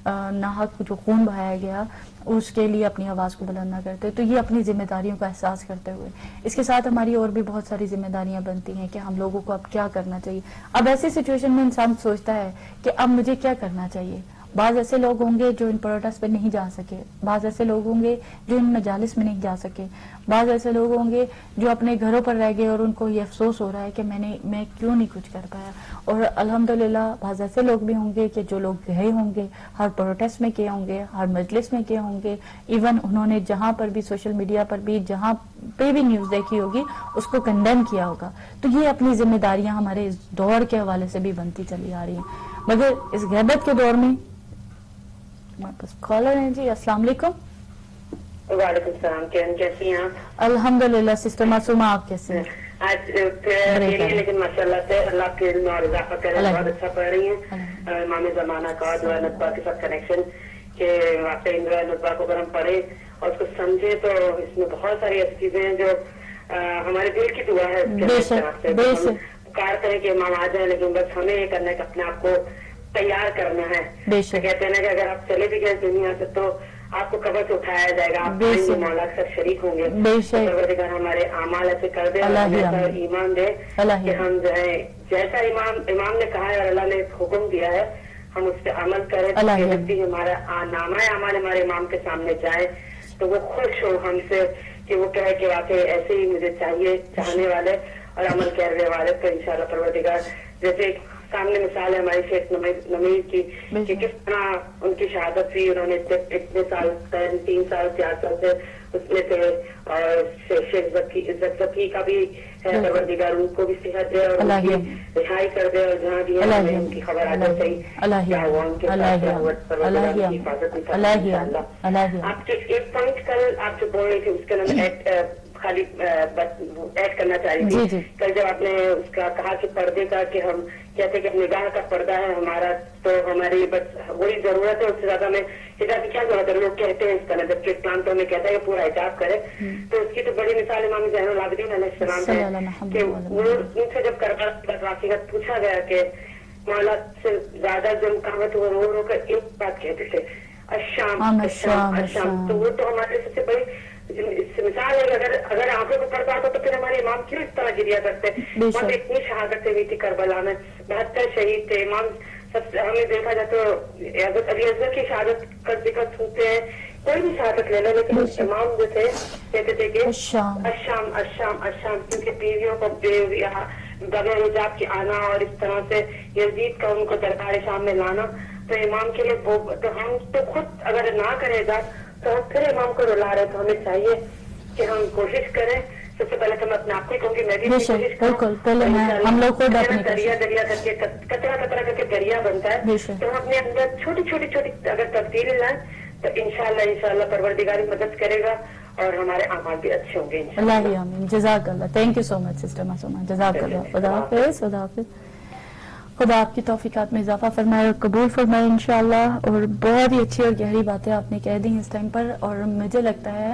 ناحق جو خون بہایا گیا اس کے لیے اپنی آواز کو بلند نہ کرتے. تو یہ اپنی ذمہ داریوں کا احساس کرتے ہوئے اس کے ساتھ ہماری اور بھی بہت ساری ذمہ داریاں بنتی ہیں کہ ہم لوگوں کو اب کیا کرنا چاہیے. اب ایسی سچویشن میں انسان سوچتا ہے کہ اب مجھے کیا کرنا چاہیے. بعض ایسے لوگ ہوں گے جو ان پروٹیسٹ پہ نہیں جا سکے, بعض ایسے لوگ ہوں گے جو ان مجالس میں نہیں جا سکے, بعض ایسے لوگ ہوں گے جو اپنے گھروں پر رہ گئے اور ان کو یہ افسوس ہو رہا ہے کہ میں کیوں نہیں کچھ کر پایا. اور الحمدللہ بعض ایسے لوگ بھی ہوں گے کہ جو لوگ گئے ہوں گے, ہر پروٹیسٹ میں کیے ہوں گے, ہر مجلس میں کیے ہوں گے, ایون انہوں نے جہاں پر بھی سوشل میڈیا پر بھی جہاں پہ بھی نیوز دیکھی ہوگی اس کو کنڈیم کیا ہوگا. تو یہ اپنی ذمہ داریاں ہمارے اس دور کے حوالے سے بھی بنتی چلی آ رہی ہیں. مگر اس غیبت کے دور میں بس کالر ہیں جی. السلام علیکم. وعلیکم السلام. کیسی ہیں آپ؟ الحمدللہ سسٹر معصومہ, آپ کیسے ہیں؟ آج لیکن ماشاء اللہ سے اللہ کے علم اور اضافہ کرے, بہت اچھا پڑھ رہی ہیں. امام زمانہ کا جو ہے نطبہ کے ساتھ کنیکشن کہ واقعی نطبہ کو اگر ہم پڑھیں اور اس کو سمجھے تو اس میں بہت ساری ایسی چیزیں ہیں جو ہمارے دل کی دعا ہے. ہم پکارتے ہیں کہ امام آ جائیں, لیکن بس ہمیں یہ کرنا ہے کہ اپنے آپ کو تیار کرنا ہے. کہتے ہیں نا کہ اگر آپ چلے بھی گئے دنیا سے تو آپ کو قبر سے اٹھایا جائے گا, آپ مولا کے ساتھ شریک ہوں گے. پروردگار ہمارے اعمال ایسے کر دے اور ایسا ایمان دے کہ ہم جو ہے جیسا امام نے کہا ہے اور اللہ نے حکم دیا ہے ہم اس پہ عمل کریں. جب بھی ہمارا نامہ اعمال ہمارے امام کے سامنے جائے تو وہ خوش ہو ہم سے کہ وہ کہے کہ واقعی ایسے ہی مجھے چاہیے, چاہنے والے اور عمل کرنے والے. تو انشاءاللہ پروردگار جیسے سامنے مثال ہے ہماری شیخ نمیر کی کہ کس طرح ان کی شہادت ہوئی, انہوں نے اتنے سال 3 سال 4 سال سے اس میں تھے. اور شیخ عزت ذکی کا بھی ہے, پروردگار ان کو بھی صحت دے اور ان کی رہائی کر دے, اور جہاں بھی ہے ان کی خبر آ جائے صحیح کیا ہوا ان کے ساتھ, پروردگار کی حفاظت بھی کرے انشاءاللہ. آپ کے ایک پوائنٹ کل آپ جو بول رہے تھے اس کے اندر خالی ایڈ کرنا چاہ رہی تھی. کل جب آپ نے اس کا کہا کہ پردے کا کہ ہم کہتے کہ نگاہ کا پردہ ہے ہمارا, تو ہماری بس وہی ضرورت ہے, اس سے زیادہ ہمیں حجاب کی کیا ضرورت ہے. لوگ کہتے ہیں اس طرح جبکہ اسلام تو ہمیں کہتا ہے کہ پورا حجاب کرے. تو اس کی تو بڑی مثال امام زین العابدین علیہ السلام ہے کہ وہ ان سے جب کربلا کا پوچھا گیا کہ مولا سے زیادہ ظلم کہاں تو وہ رو رو کر ایک بات کہتے تھے, الشام الشام الشام. تو وہ تو ہمارے سب سے بڑی مثال ہے. اگر آنکھوں کو پڑتا ہوتا تو پھر ہمارے امام کیوں اس طرح گریا کرتے. وہاں پہ اتنی شہادتیں ہوئی تھی کربلا میں, 72 شہید تھے. امام سب سے ہمیں دیکھا جائے تو حضرت علی اصغر کی شہادت کا ذکر سنتے ہیں, کوئی بھی شہادت لے لو, لیکن امام جو تھے کہتے تھے کہ الشام الشام الشام, کیونکہ بیویوں کو بغیر حجاب کے آنا اور اس طرح سے یزید کا ان کو دربار شام میں لانا, تو امام کے لیے تو ہم تو خود اگر نہ کرے گا تو ہم پھر امام کو رلا رہے. تو ہمیں چاہیے کہ ہم کوشش کریں. سب سے پہلے تو میں اپنے آپ کو کہوں کہ میں بھی کوشش کروں, ہم لوگ کو دریا کر کے کترا کر کے دریا بنتا ہے. تو ہم اپنے اندر چھوٹی اگر تبدیلی لائیں تو انشاءاللہ پروردگار مدد کرے گا اور ہمارے اعمال بھی اچھے ہوں گے. اللہ آمین. جزاک اللہ. Thank you so much sister Masooma, جزاک اللہ. خدا حافظ. خدا حافظ. خدا آپ کی توفیقات میں اضافہ فرمائے اور قبول فرمائے انشاءاللہ. اور بہت ہی اچھی اور گہری باتیں آپ نے کہہ دی اس ٹائم پر, اور مجھے لگتا ہے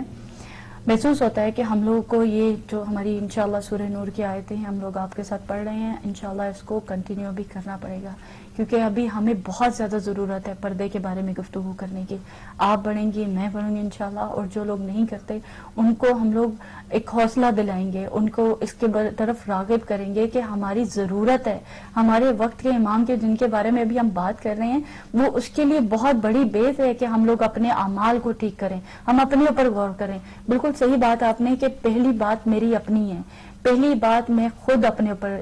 محسوس ہوتا ہے کہ ہم لوگوں کو یہ جو ہماری انشاءاللہ سورہ نور کی آیتیں ہیں ہم لوگ آپ کے ساتھ پڑھ رہے ہیں, انشاءاللہ اس کو کنٹینیو بھی کرنا پڑے گا, کیونکہ ابھی ہمیں بہت زیادہ ضرورت ہے پردے کے بارے میں گفتگو کرنے کی. آپ پڑھیں گی, میں پڑھوں گی انشاءاللہ, اور جو لوگ نہیں کرتے ان کو ہم لوگ ایک حوصلہ دلائیں گے, ان کو اس کے طرف راغب کریں گے کہ ہماری ضرورت ہے. ہمارے وقت کے امام کے جن کے بارے میں ابھی ہم بات کر رہے ہیں وہ اس کے لیے بہت بڑی بیس ہے کہ ہم لوگ اپنے اعمال کو ٹھیک کریں, ہم اپنے اوپر غور کریں. بالکل صحیح بات آپ نے کہ پہلی بات میری اپنی ہے, پہلی بات میں خود اپنے اوپر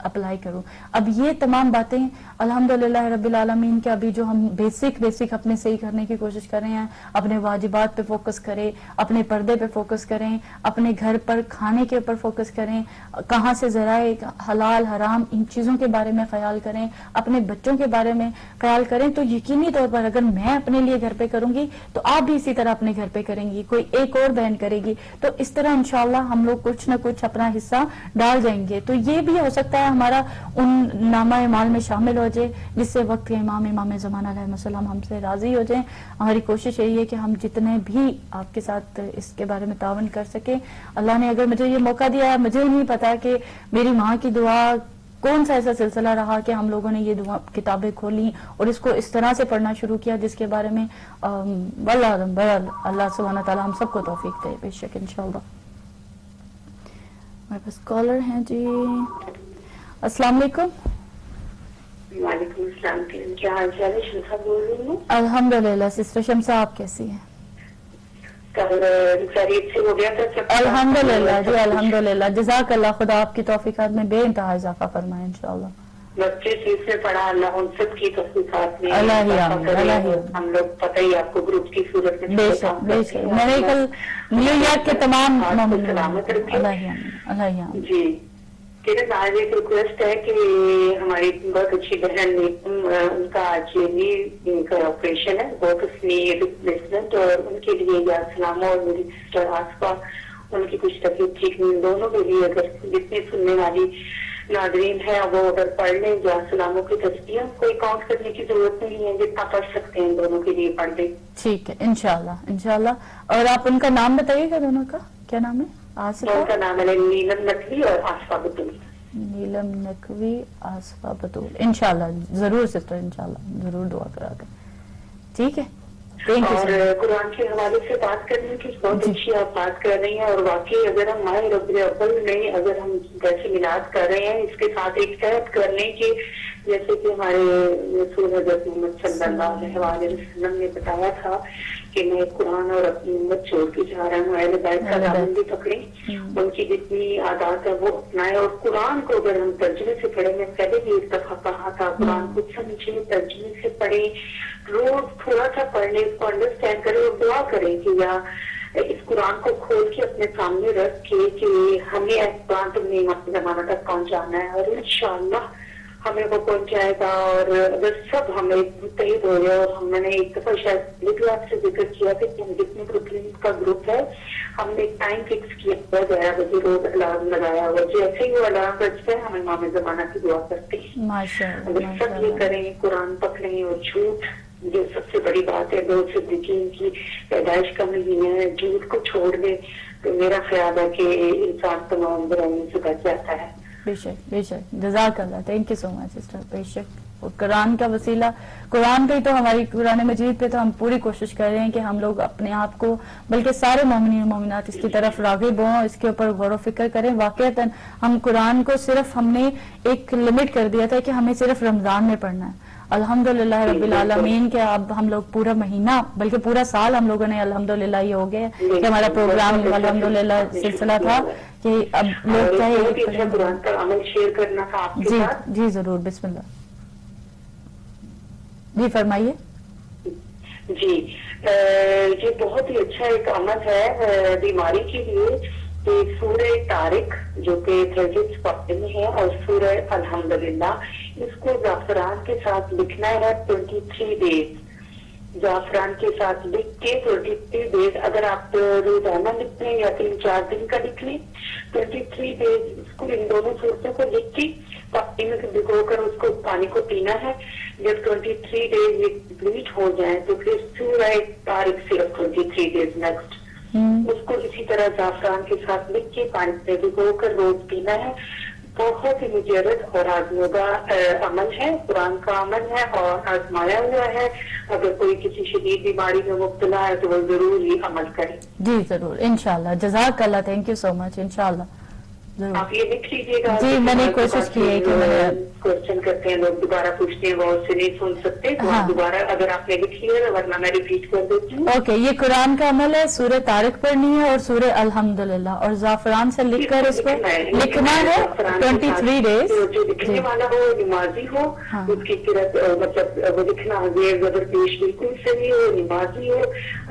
اپلائی کروں. اب یہ تمام باتیں الحمدللہ رب العالمین کے ابھی جو ہم بیسک اپنے صحیح کرنے کی کوشش کر رہے ہیں, اپنے واجبات پہ فوکس کریں, اپنے پردے پہ فوکس کریں, اپنے گھر پر کھانے کے اوپر فوکس کریں, کہاں سے ذرائع حلال حرام ان چیزوں کے بارے میں خیال کریں, اپنے بچوں کے بارے میں خیال کریں, تو یقینی طور پر اگر میں اپنے لیے گھر پہ کروں گی تو آپ بھی اسی طرح اپنے گھر پہ کریں گی, کوئی ایک اور بہن کرے گی, تو اس طرح انشاءاللہ ہم لوگ کچھ نہ کچھ اپنا حصہ ڈال جائیں گے. تو یہ بھی ہو سکتا ہے ہمارا ان نامہ اعمال میں شامل ہو جائے جس سے وقت کے امام زمانہ علیہ السلام ہم سے راضی ہو جائیں. ہماری کوشش یہی ہے کہ ہم جتنے بھی آپ کے ساتھ اس کے بارے میں تعاون کر سکیں. اللہ نے اگر مجھے یہ موقع دیا ہے, مجھے نہیں پتا کہ میری ماں کی دعا کون سا ایسا سلسلہ رہا کہ ہم لوگوں نے یہ دعا کتابیں کھولی اور اس کو اس طرح سے پڑھنا شروع کیا جس کے بارے میں اللہ سبحانہ تعالیٰ ہم سب کو توفیق دے بے شک انشاءاللہ. ہمارے پاس کالر ہیں جی. السلام علیکم. وعلیکم السلام. کیا حال چال ہے؟ شمسا بول رہی ہوں. الحمدللہ سسٹر شمسا, آپ کیسی ہیں؟ خیریت سے ہو گیا تھا؟ الحمدللہ جی الحمدللہ, جزاک اللہ, خدا آپ کی توفیقات میں بے انتہا اضافہ فرمائے انشاءاللہ. بچے چیز سے پڑھا, اللہ ان سب کی توفیقات میں ہم لوگ پتہ ہی آپ کو گروپ کی صورت میں بے شک بے شک. میں نے کل نیو یارک کے تمام سلامت رکھے. اللہ جی میرے آج ایک ریکویسٹ ہے کہ ہماری بہت اچھی بہن ان کا آج ان کا آپریشن ہے, بہت اس میں ریپلیسمنٹ, اور ان کے لیے یا سلام اور میری سسٹر آسفا ان کی کچھ طبیعت ٹھیک نہیں, دونوں کے لیے اگر جتنی سننے والی ناظرین ہے وہ اگر پڑھ لیں یا سلاموں کی تسبیح, کوئی کاؤنٹ کرنے کی ضرورت نہیں ہے, جتنا پڑھ سکتے ہیں دونوں کے لیے پڑھ لیں. ٹھیک ہے انشاءاللہ. اور آپ ان کا نام بتائیے گا, دونوں کا کیا نام ہے؟ ان کا نام ہے نیلم نقوی اور آصفہ بطول. نیلم نقوی آصفہ بطول. انشاءاللہ ضرور سسٹر, انشاءاللہ ضرور دعا کرا دیں. ٹھیک ہے. اور قرآن کے حوالے سے بات کرنے کی بہت اچھی آپ بات کر رہی ہیں, اور واقعی اگر ہم ماہ ربیع الاول میں اگر ہم جیسے میلاد کر رہے ہیں اس کے ساتھ ایک عہد کر لیں کہ جیسے کہ ہمارے رسول حضرت محمد صلی اللہ علیہ وسلم نے بتایا تھا کہ میں قرآن اور اپنی امت چھوڑ کے جا رہا ہوں, اہل بیت کا دامن بھی پکڑیں, ان کی جتنی عادات ہے وہ اپنائیں, اور قرآن کو اگر ہم ترجمے سے پڑھیں, میں پہلے بھی ایک دفعہ کہا تھا قرآن کو سمجھیں, ترجمے سے پڑھیں, روز تھوڑا سا پڑھنے اس کو انڈرسٹینڈ کریں اور دعا کریں کہ یا اس قرآن کو کھول کے اپنے سامنے رکھ کے کہ ہمیں قرآن تم نے زمانہ تک پہنچانا ہے, اور انشاءاللہ ہمیں وہ پہنچائے گا. اور اگر سب ہمیں متحد ہو جائے, اور ہم نے ایک دفعہ شاید بھی آپ سے ذکر کیا تھا کہ ہم جتنے کا گروپ ہے ہم نے ایک ٹائم فکس کیا ہوا, 11 بجے روز الارم لگایا ہوا, جیسے ہی وہ الارم بجتا ہے ہم امام زمانہ کی دعا کرتے ہیں. اگر سب یہ کریں, قرآن پکڑیں, اور جھوٹ جو سب سے بڑی بات ہے, دو صدیقین کی پیدائش کا مہینہ ہے, جھوٹ کو چھوڑ دیں, تو میرا خیال ہے کہ انسان تمام برائیوں سے بچ جاتا ہے. بے شک جزاک اللہ, thank you so much sister. بے شک قرآن کا وسیلہ, قرآن پہ تو ہماری قرآن مجید پہ تو ہم پوری کوشش کر رہے ہیں کہ ہم لوگ اپنے آپ کو بلکہ سارے مومنین و مومنات اس کی طرف راغب ہوں, اس کے اوپر غور و فکر کریں. واقعتاً ہم قرآن کو صرف ہم نے ایک لمٹ کر دیا تھا کہ ہمیں صرف رمضان میں پڑھنا ہے. الحمدللہ رب العالمین کے اب ہم لوگ پورا مہینہ بلکہ پورا سال ہم لوگوں نے الحمدللہ یہ ہو گیا کہ ہمارا پروگرام الحمدللہ سلسلہ تھا کہ اب لوگ چاہے قرآن کا عمل شیئر کرنا تھا آپ کے ساتھ. جی ضرور, بسم اللہ, جی فرمائیے. جی یہ بہت ہی اچھا ایک عمل ہے بیماری کے لیے کہ سورہ طارق جو کہ 30 پارے میں ہے, اور سورہ الحمدللہ, اس کو زعفران کے ساتھ لکھنا ہے 23 ڈیز. زعفران کے ساتھ لکھ کے 23 ڈیز, اگر آپ روزانہ لکھتے ہیں یا 3-4 دن کا لکھ لیں, 23 ڈیز اس کو ان دونوں صورتوں کو لکھ کے پانی میں بھگو کر اس کو پانی کو پینا ہے. جب 23 ڈیز یہ کمپلیٹ ہو جائیں تو پھر سورہ طارق صرف 23 ڈیز نیکسٹ, اس کو اسی طرح زعفران کے ساتھ لکھ کے پانی میں بھگو کر روز پینا ہے. بہت ہی مجرد اور آزمودہ عمل ہے, قرآن کا عمل ہے اور آزمایا ہوا ہے. اگر کوئی کسی شدید بیماری میں مبتلا ہے تو وہ ضرور ہی عمل کرے. جی ضرور انشاءاللہ, جزاک اللہ, تھینک یو سو مچ. انشاءاللہ ضرور. آپ یہ لکھ لیجیے گا. جی میں نے کوشش کی ہے کہ میں کوشچن کرتے ہیں لوگ دوبارہ پوچھتے ہیں وہ اس سے نہیں سن سکتے تو آپ دوبارہ اگر آپ نے لکھ لیا ورنہ میں ریپیٹ کر دیتی ہوں. اوکے. یہ قرآن کا عمل ہے. سورہ طارق پڑھنی ہے اور سورہ الحمدللہ اور زعفران سے لکھ کر اس کو لکھنا ہے 23 ڈیز. جو لکھنے والا ہو نمازی ہو اس کی قرت مطلب وہ لکھنا زیر زبر پیش بالکل صحیح ہو, نمازی ہو,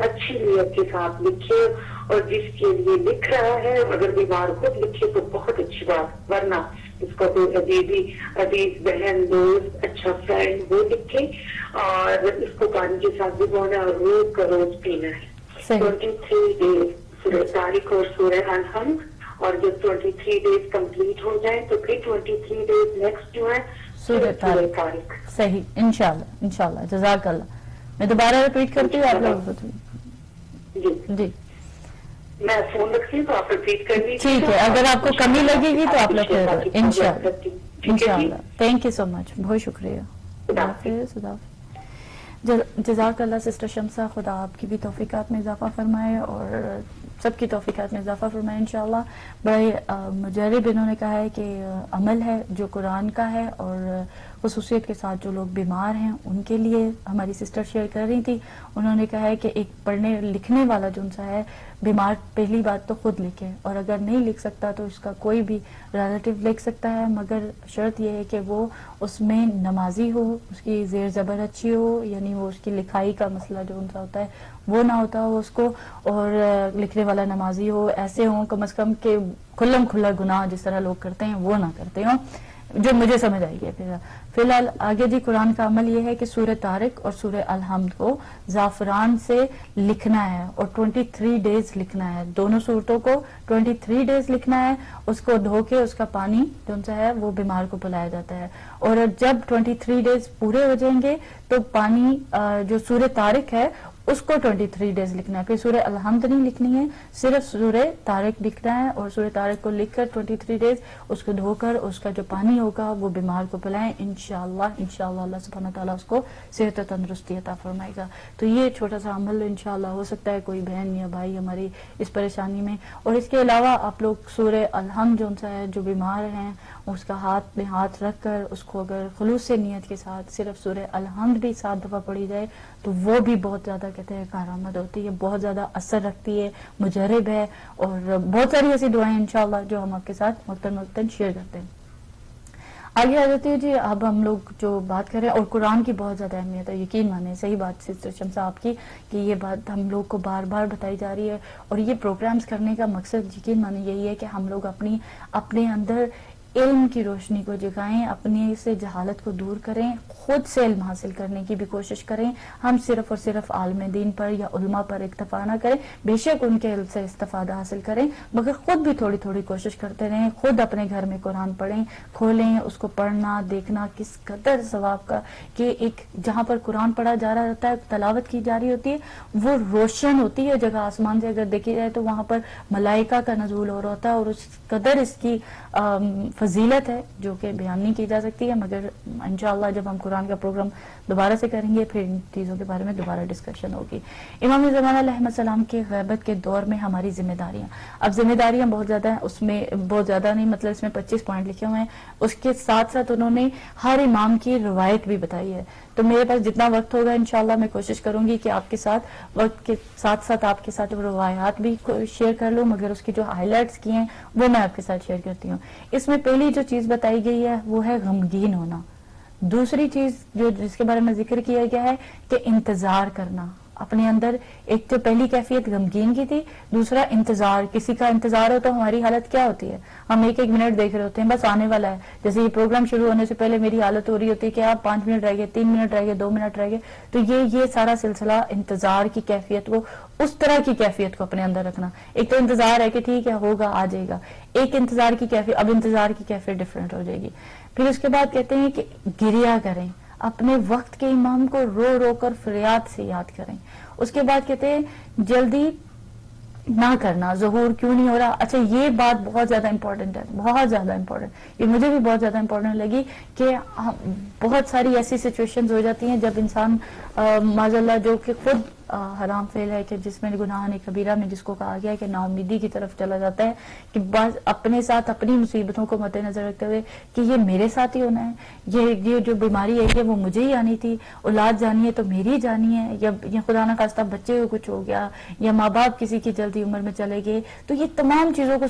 اچھی نیت کے ساتھ لکھے. اور جس کے لیے لکھ رہا ہے اگر بیمار خود لکھے تو بہت اچھی بات, ورنہ اس کو کوئی عزیز بہن دوست اچھا فرینڈ وہ لکھے اور اس کو پانی کے ساتھ بھگونا اور روز کا روز پینا ہے. 23 ڈیز سورہ طارق اور سورہ الحمد, اور جب 23 ڈیز کمپلیٹ ہو جائیں تو پھر 23 ڈیز نیکسٹ جو ہے سورہ طارق. صحیح انشاءاللہ. جزاک اللہ. میں دوبارہ ریپیٹ کرتی ہوں آپ لوگ. جی میں فون رکھتی ہوں تو آپ ریپیٹ کر لیجیے. ٹھیک ہے. اگر آپ کو کمی لگے گی تو آپ لوگ انشاءاللہ. تھینک یو سو مچ. بہت شکریہ. خدا حافظ. جزاک اللہ سسٹر شمسہ. خدا آپ کی بھی توفیقات میں اضافہ فرمائے اور سب کی توفیقات میں اضافہ فرمائے انشاءاللہ. بڑے مجرب انہوں نے کہا ہے کہ عمل ہے جو قرآن کا ہے اور خصوصیت کے ساتھ جو لوگ بیمار ہیں ان کے لیے ہماری سسٹر شیئر کر رہی تھی. انہوں نے کہا ہے کہ ایک پڑھنے لکھنے والا جو ان سا ہے بیمار پہلی بات تو خود لکھے, اور اگر نہیں لکھ سکتا تو اس کا کوئی بھی ریلیٹیو لکھ سکتا ہے, مگر شرط یہ ہے کہ وہ اس میں نمازی ہو, اس کی زیر زبر اچھی ہو, یعنی وہ اس کی لکھائی کا مسئلہ جو ان سا ہوتا ہے وہ نہ ہوتا ہو اس کو, اور لکھنے والا نمازی ہو. ایسے ہوں کم از کم کہ کھلم کھلا گناہ جس طرح لوگ کرتے ہیں وہ نہ کرتے ہوں, جو مجھے سمجھ آئی ہے. فی الحال آگے جی قرآن کا عمل یہ ہے کہ سورہ طارق اور سورہ الحمد کو زعفران سے لکھنا ہے اور 23 ڈیز لکھنا ہے. دونوں صورتوں کو 23 ڈیز لکھنا ہے. اس کو دھو کے اس کا پانی جو سا ہے وہ بیمار کو پلایا جاتا ہے, اور جب 23 ڈیز پورے ہو جائیں گے تو پانی جو سورہ طارق ہے اس کو 23 ڈیز لکھنا ہے. پھر سورہ الحمد نہیں لکھنی ہے, صرف سورہ طارق لکھنا ہے, اور سورہ طارق کو لکھ کر 23 ڈیز اس کو دھو کر اس کا جو پانی ہوگا وہ بیمار کو پلائیں. انشاءاللہ اللہ سبحانہ تعالیٰ اس کو صحت و تندرستی عطا فرمائے گا. تو یہ چھوٹا سا عمل انشاءاللہ ہو سکتا ہے کوئی بہن یا بھائی ہماری اس پریشانی میں. اور اس کے علاوہ آپ لوگ سورہ الحمد جو سا ہے جو بیمار ہیں اس کا ہاتھ میں ہاتھ رکھ کر اس کو اگر خلوص سے نیت کے ساتھ صرف سورہ الحمد بھی 7 دفعہ پڑھی جائے تو وہ بھی بہت زیادہ کہتے ہیں کارآمد ہوتی ہے, بہت زیادہ اثر رکھتی ہے, مجرب ہے. اور بہت ساری ایسی دعائیں انشاءاللہ جو ہم آپ کے ساتھ وقتاً شیئر کرتے ہیں. آگے آ جاتی ہے جی. اب ہم لوگ جو بات کریں, اور قرآن کی بہت زیادہ اہمیت ہے, یقین مانیں صحیح بات سسٹر شمسہ آپ کی کہ یہ بات ہم لوگ کو بار بار بتائی جا رہی ہے, اور یہ پروگرامز کرنے کا مقصد یقین مانیں یہی ہے کہ ہم لوگ اپنے اندر علم کی روشنی کو جگائیں, اپنے سے جہالت کو دور کریں, خود سے علم حاصل کرنے کی بھی کوشش کریں. ہم صرف اور صرف عالم دین پر یا علماء پر اکتفا نہ کریں, بے شک ان کے علم سے استفادہ حاصل کریں, مگر خود بھی تھوڑی تھوڑی کوشش کرتے رہیں. خود اپنے گھر میں قرآن پڑھیں, کھولیں, اس کو پڑھنا دیکھنا کس قدر ثواب کا, کہ ایک جہاں پر قرآن پڑھا جا رہا ہوتا ہے, تلاوت کی جا رہی ہوتی ہے, وہ روشن ہوتی ہے جگہ. آسمان سے اگر دیکھی جائے تو وہاں پر ملائکہ کا نزول ہو رہا ہوتا ہے, اور اس قدر اس کی فضیلت ہے جو کہ بیان نہیں کی جا سکتی ہے. مگر انشاءاللہ جب ہم قرآن کا پروگرام دوبارہ سے کریں گے پھر ان چیزوں کے بارے میں دوبارہ ڈسکشن ہوگی. امام زمانہ علیہ السلام کے غیبت کے دور میں ہماری ذمہ داریاں, اب ذمہ داریاں بہت زیادہ ہیں, اس میں بہت زیادہ نہیں, مطلب اس میں 25 پوائنٹ لکھے ہوئے ہیں. اس کے ساتھ ساتھ انہوں نے ہر امام کی روایت بھی بتائی ہے. تو میرے پاس جتنا وقت ہوگا انشاءاللہ میں کوشش کروں گی کہ آپ کے ساتھ وقت کے ساتھ ساتھ آپ کے ساتھ روایات بھی شیئر کر لوں, مگر اس کی جو ہائی لائٹس کی ہیں وہ میں آپ کے ساتھ شیئر کرتی ہوں. اس میں پہلی جو چیز بتائی گئی ہے وہ ہے غمگین ہونا. دوسری چیز جس کے بارے میں ذکر کیا گیا ہے کہ انتظار کرنا. اپنے اندر ایک تو پہلی کیفیت غمگین کی تھی, دوسرا انتظار. کسی کا انتظار ہو تو ہماری حالت کیا ہوتی ہے, ہم ایک منٹ دیکھ رہے ہوتے ہیں, بس آنے والا ہے. جیسے یہ پروگرام شروع ہونے سے پہلے میری حالت ہو رہی ہوتی ہے کہ آپ 5 منٹ رہ گئے, 3 منٹ رہ گئے, 2 منٹ رہ گئے. تو یہ سارا سلسلہ انتظار کی کیفیت کو, اس طرح کی کیفیت کو اپنے اندر رکھنا. ایک تو انتظار ہے کہ ٹھیک ہے ہوگا آ جائے گا, ایک انتظار کی کیفیت, اب انتظار کی کیفیت ڈفرینٹ ہو جائے گی. پھر اس کے بعد کہتے ہیں کہ گریا کریں, اپنے وقت کے امام کو رو رو کر فریاد سے یاد کریں. اس کے بعد کہتے ہیں جلدی نہ کرنا, ظہور کیوں نہیں ہو رہا. اچھا یہ بات بہت زیادہ امپورٹنٹ ہے, بہت زیادہ امپورٹنٹ, یہ مجھے بھی بہت زیادہ امپورٹنٹ لگی کہ بہت ساری ایسی سچویشنز ہو جاتی ہیں جب انسان معاذ اللہ جو کہ خود حرام فعل ہے کہ جس میں گناہ کبیرہ میں جس کو کہا گیا ہے کہ ناامیدی کی طرف چلا جاتا ہے، کہ بعض اپنے ساتھ اپنی مصیبتوں کو مد نظر رکھتے ہوئے کہ یہ میرے ساتھ ہی ہونا ہے، یہ جو بیماری ہے وہ مجھے ہی آنی تھی، اولاد جانی ہے تو میری جانی ہے، یا خدا نہ خواستہ بچے کو کچھ ہو گیا، یا ماں باپ کسی کی جلدی عمر میں چلے گئے، تو یہ تمام چیزوں کو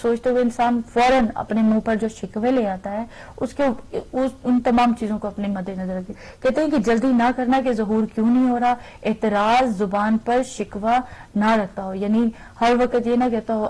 سوچتے ہوئے انسان فوراً اپنے منہ پر جو شکوے لے آتا ہے ان تمام چیزوں کو اپنے مد نظر رکھے. کہتے ہیں کہ جلدی نہ کرنا کہ ظہور کیوں نہیں ہو رہا، اعتراض زبان پر شکوہ نہ رکھتا ہو، یعنی ہر وقت یہ نہ کہتا ہو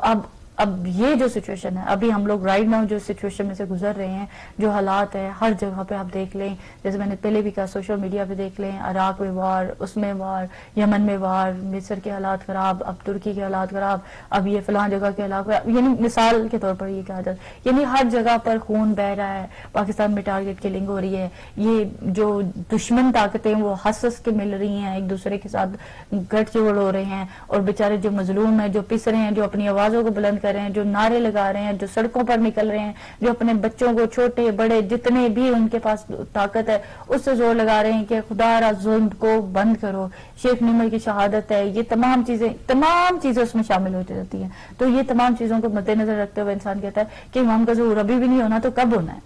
اب یہ جو سچویشن ہے، ابھی ہم لوگ رائٹ ناؤ جو سچویشن میں سے گزر رہے ہیں، جو حالات ہے ہر جگہ پہ آپ دیکھ لیں، جیسے میں نے پہلے بھی کہا سوشل میڈیا پہ دیکھ لیں، عراق میں وار، اس میں وار، یمن میں وار، مصر کے حالات خراب، اب ترکی کے حالات خراب، اب یہ فلاں جگہ کے حالات خراب، یعنی مثال کے طور پر یہ کہا جاتا ہے، یعنی ہر جگہ پر خون بہ رہا ہے، پاکستان میں ٹارگٹ کلنگ ہو رہی ہے، یہ جو دشمن طاقتیں وہ ہنس کے مل رہی ہیں، ایک دوسرے کے ساتھ گٹھ جوڑ ہو رہے ہیں، اور بیچارے جو مظلوم ہیں، جو پس رہے ہیں، جو اپنی آوازوں کو بلند کر رہے ہیں، جو نعرے لگا رہے ہیں، جو سڑکوں پر نکل رہے ہیں، جو اپنے بچوں کو چھوٹے بڑے جتنے بھی ان کے پاس طاقت ہے اس سے زور لگا رہے ہیں کہ خدا را ظلم کو بند کرو، شیخ نمر کی شہادت ہے، یہ تمام چیزیں اس میں شامل ہو جاتی ہیں. تو یہ تمام چیزوں کو مد نظر رکھتے ہوئے انسان کہتا ہے کہ امام کا ظہور ابھی بھی نہیں ہونا تو کب ہونا ہے،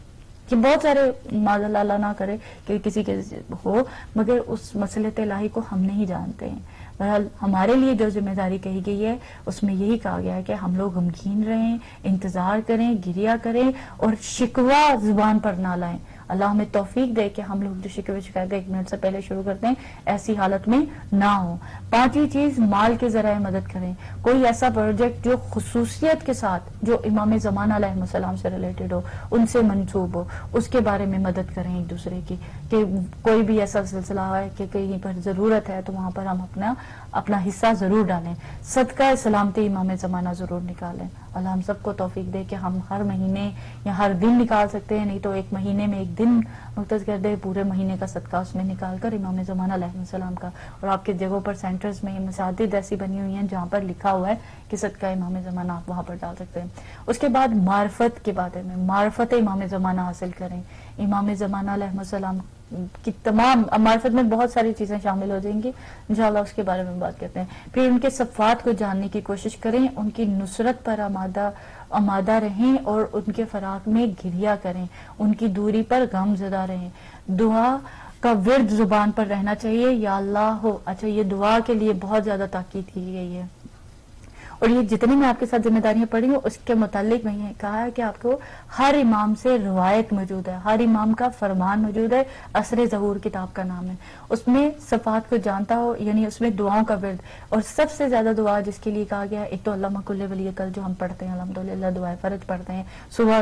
کہ بہت سارے معاذ اللہ نہ کرے کہ کسی کے ہو، مگر اس مصلحت الہی کو ہم نہیں جانتے ہیں. بہرحال ہمارے لیے جو ذمہ داری کہی گئی ہے اس میں یہی کہا گیا ہے کہ ہم لوگ غمگین رہیں، انتظار کریں، گریہ کریں، اور شکوہ زبان پر نہ لائیں. اللہ ہمیں توفیق دے کہ ہم لوگ جو شکوے شکایتیں 1 منٹ سے پہلے شروع کرتے ہیں ایسی حالت میں نہ ہوں. 5ویں چیز، مال کے ذرائع مدد کریں. کوئی ایسا پروجیکٹ جو خصوصیت کے ساتھ جو امام زمانہ علیہ السلام سے ریلیٹڈ ہو، ان سے منسوب ہو، اس کے بارے میں مدد کریں ایک دوسرے کی، کہ کوئی بھی ایسا سلسلہ ہے کہ کہیں پر ضرورت ہے تو وہاں پر ہم اپنا حصہ ضرور ڈالیں. صدقہ سلامتی امام زمانہ ضرور نکالیں. اللہ ہم سب کو توفیق دے کہ ہم ہر مہینے یا ہر دن نکال سکتے ہیں، نہیں تو 1 مہینے میں 1 دن مختص کر دے، پورے مہینے کا صدقہ اس میں نکال کر امام زمانہ علیہ السلام کا. اور آپ کے جگہوں پر سینٹرز میں مساجد ایسی بنی ہوئی ہیں جہاں پر لکھا ہوا ہے کہ صدقہ امام زمانہ آپ وہاں پر ڈال سکتے ہیں. اس کے بعد معرفت کے بارے میں، معرفت امام زمانہ حاصل کریں. امام زمانہ علیہ السلام کی تمام معرفت میں بہت ساری چیزیں شامل ہو جائیں گی، انشاءاللہ اس کے بارے میں بات کرتے ہیں. پھر ان کے صفات کو جاننے کی کوشش کریں، ان کی نصرت پر آمادہ رہیں اور ان کے فراق میں گریہ کریں، ان کی دوری پر غم زدہ رہیں. دعا کا ورد زبان پر رہنا چاہیے، یا اللہ ہو. اچھا، یہ دعا کے لیے بہت زیادہ تاکید کی گئی ہے، اور یہ جتنی میں آپ کے ساتھ ذمہ داریاں پڑھی ہوں اس کے متعلق میں یہ کہا ہے کہ آپ کو ہر امام سے روایت موجود ہے، ہر امام کا فرمان موجود ہے. اثر ظہور کتاب کا نام ہے، اس میں صفات کو جانتا ہو، یعنی اس میں دعاؤں کا ورد. اور سب سے زیادہ دعا جس کے لیے کہا گیا ہے، ایک تو علامہ کل ولی کل جو ہم پڑھتے ہیں الحمدللہ، دعائے فرض پڑھتے ہیں، صبح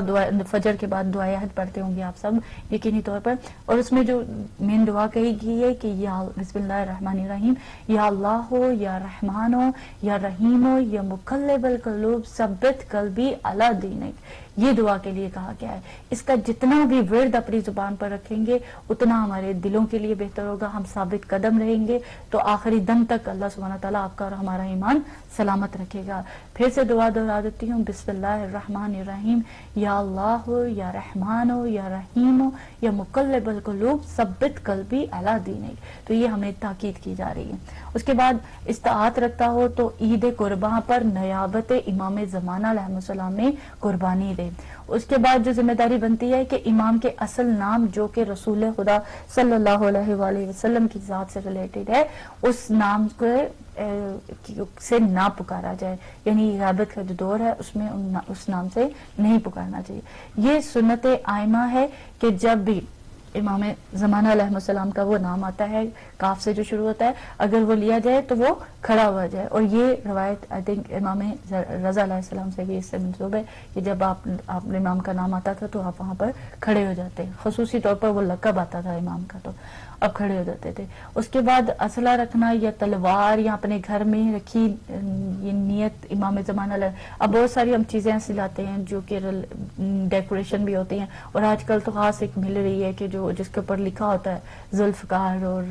فجر کے بعد دعائے عہد پڑھتے ہوں گے آپ سب یقینی طور پر. اور اس میں جو مین دعا کہی گئی ہے کہ یا بسم اللہ الرحمن الرحیم، یا اللہ ہو، یا رحمان ہو، یا رحیم ہو، یا مقلب القلوب ثبت قلبی علی دینک، یہ دعا کے لیے کہا گیا ہے. اس کا جتنا بھی ورد اپنی زبان پر رکھیں گے اتنا ہمارے دلوں کے لیے بہتر ہوگا، ہم ثابت قدم رہیں گے، تو آخری دم تک اللہ سبحانہ تعالیٰ آپ کا اور ہمارا ایمان سلامت رکھے گا. پھر سے دعا دہرا دیتی ہوں، بسم اللہ الرحمن الرحیم، یا اللہ ہو، یا رحمان ہو، یا رحیم ہو، یا مقلب القلوب ثبت قلبی علی دینک. تو یہ ہمیں تاکید کی جا رہی ہے. اس کے بعد استطاعت رکھتا ہو تو عید قرباں پر نیابت امام زمانہ علیہ السلام میں قربانی دے. اس کے بعد جو ذمہ داری بنتی ہے کہ امام کے اصل نام جو کہ رسول خدا صلی اللہ علیہ وآلہ وسلم کی ذات سے ریلیٹڈ ہے، اس نام سے نہ پکارا جائے، یعنی غیبت کا جو دور ہے اس میں اس نام سے نہیں پکارنا چاہیے. یہ سنت آئمہ ہے کہ جب بھی امام زمانہ علیہ السلام کا وہ نام آتا ہے، کاف سے جو شروع ہوتا ہے، اگر وہ لیا جائے تو وہ کھڑا ہوا جائے. اور یہ روایت آئی تھنک امام رضا علیہ السلام سے بھی اس سے منسوب ہے کہ جب آپ امام کا نام آتا تھا تو آپ وہاں پر کھڑے ہو جاتے، خصوصی طور پر وہ لقب آتا تھا امام کا تو اب کھڑے ہو جاتے تھے. اس کے بعد اسلحہ رکھنا یا تلوار یا اپنے گھر میں رکھی یہ نیت امام زمانہ علیہ. اب بہت ساری ہم چیزیں ایسی لاتے ہیں جو کہ ڈیکوریشن بھی ہوتی ہیں، اور آج کل تو خاص ایک مل رہی ہے کہ جس کے اوپر لکھا ہوتا ہے ذوالفقار اور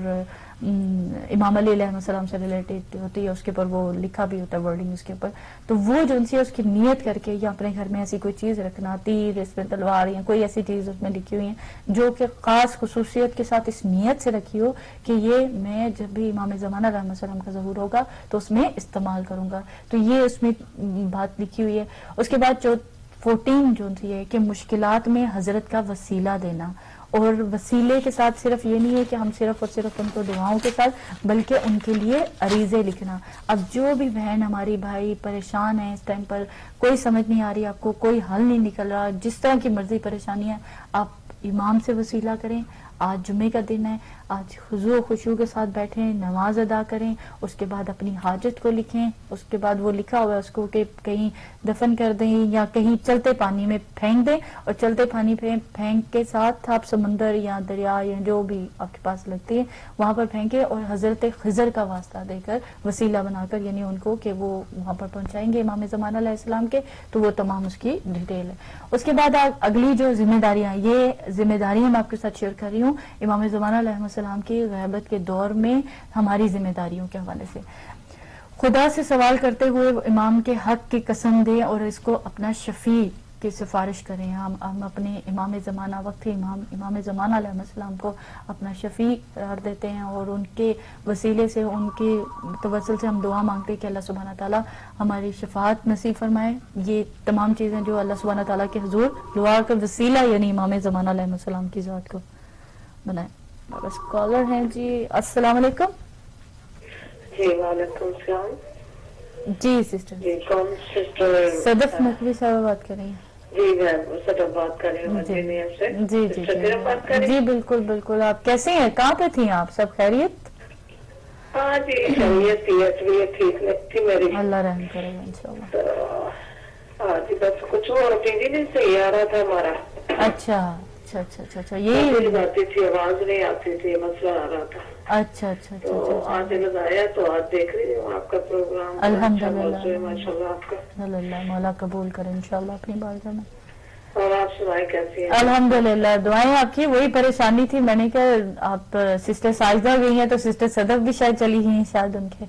امام علی علیہ السلام سے ریلیٹڈ ہوتی ہے، اس کے اوپر وہ لکھا بھی ہوتا ہے ورڈنگ اس کے اوپر، تو وہ جو ان سے اس کی نیت کر کے یا اپنے گھر میں ایسی کوئی چیز رکھنا، تیر، اس میں تلوار یا کوئی ایسی چیز اس میں لکھی ہوئی ہیں جو کہ خاص خصوصیت کے ساتھ اس نیت سے رکھی ہو کہ یہ میں جب بھی امام زمانہ علیہ السلام کا ظہور ہوگا تو اس میں استعمال کروں گا، تو یہ اس میں بات لکھی ہوئی ہے۔ اس کے بعد 14 جو تھی ہے کہ مشکلات میں حضرت کا وسیلہ دینا، اور وسیلے کے ساتھ صرف یہ نہیں ہے کہ ہم صرف اور صرف ان کو دعاؤں کے ساتھ، بلکہ ان کے لیے عریضے لکھنا۔ اب جو بھی بہن ہماری بھائی پریشان ہیں اس ٹائم پر، کوئی سمجھ نہیں آ رہی آپ کو، کوئی حل نہیں نکل رہا، جس طرح کی مرضی پریشانی ہے، آپ امام سے وسیلہ کریں۔ آج جمعے کا دن ہے، آج خضوع و خشوع کے ساتھ بیٹھیں، نماز ادا کریں، اس کے بعد اپنی حاجت کو لکھیں، اس کے بعد وہ لکھا ہوا ہے اس کو کہ کہیں دفن کر دیں یا کہیں چلتے پانی میں پھینک دیں، اور چلتے پانی پہ پھینک کے ساتھ آپ سمندر یا دریا یا جو بھی آپ کے پاس لگتی ہے وہاں پر پھینکیں، اور حضرت خضر کا واسطہ دے کر وسیلہ بنا کر، یعنی ان کو کہ وہ وہاں پر پہنچائیں گے امام زمانہ علیہ السلام کے، تو وہ تمام اس کی ڈیٹیل ہے۔ اس کے بعد اگلی جو ذمہ داریاں، یہ ذمہ داریاں میں آپ کے ساتھ شیئر کر رہی ہوں امام زمانہ علیہ السلام کی غیبت کے دور میں ہماری ذمہ داریوں کے حوالے سے۔ خدا سے سوال کرتے ہوئے امام کے حق کی قسم دیں اور اس کو اپنا شفیع کی سفارش کریں۔ ہم اپنے امام زمانہ وقت امام زمانہ علیہ السلام کو اپنا شفیع قرار دیتے ہیں، اور ان کے وسیلے سے، ان کے توسل سے ہم دعا مانگتے ہیں کہ اللہ سبحانہ تعالیٰ ہماری شفاعت نصیب فرمائے۔ یہ تمام چیزیں جو اللہ سبحانہ تعالیٰ کے حضور دعا کا وسیلہ یعنی امام زمانہ علیہ السلام کی ذات کو بنائیں۔ بس کالر ہیں جی، السلام علیکم۔ جی وعلیکم السلام۔ جی سسٹر، جی کون سسٹر؟ صدف نقوی صاحب بات کر رہی ہیں۔ جی میں صدف بات کر رہی ہوں جی سے۔ جی جی صدف بات کر رہی جی بالکل بالکل۔ آپ کیسے ہیں؟ کہاں پہ تھیں آپ؟ سب خیریت؟ ہاں جی خیریت تھی، طبیعت ٹھیک نہیں تھی میری، اللہ رحم کرے گا انشاءاللہ۔ تو ہاں جی بس کچھ اور ٹی نہیں صحیح آ رہا تھا ہمارا۔ اچھا اچھا اچھا اچھا اچھا، یہی آتی تھی آواز نہیں آتی تھی، مسئلہ آ رہا تھا۔ اچھا اچھا اچھا تو آج لگایا تو آج دیکھ رہی ہوں آپ کا پروگرام، الحمدللہ ماشاء اللہ آپ کا، الحمدللہ، مولا قبول کرے انشاءاللہ اپنی بارگاہ میں۔ اور آپ سنائیں کیسی ہیں؟ الحمدللہ، دعائیں آپ کی۔ وہی پریشانی تھی، میں نے کہا آپ سسٹر ساجدہ گئی ہیں تو سسٹر صدف بھی شاید چلی گئی ہیں شاید ان کے۔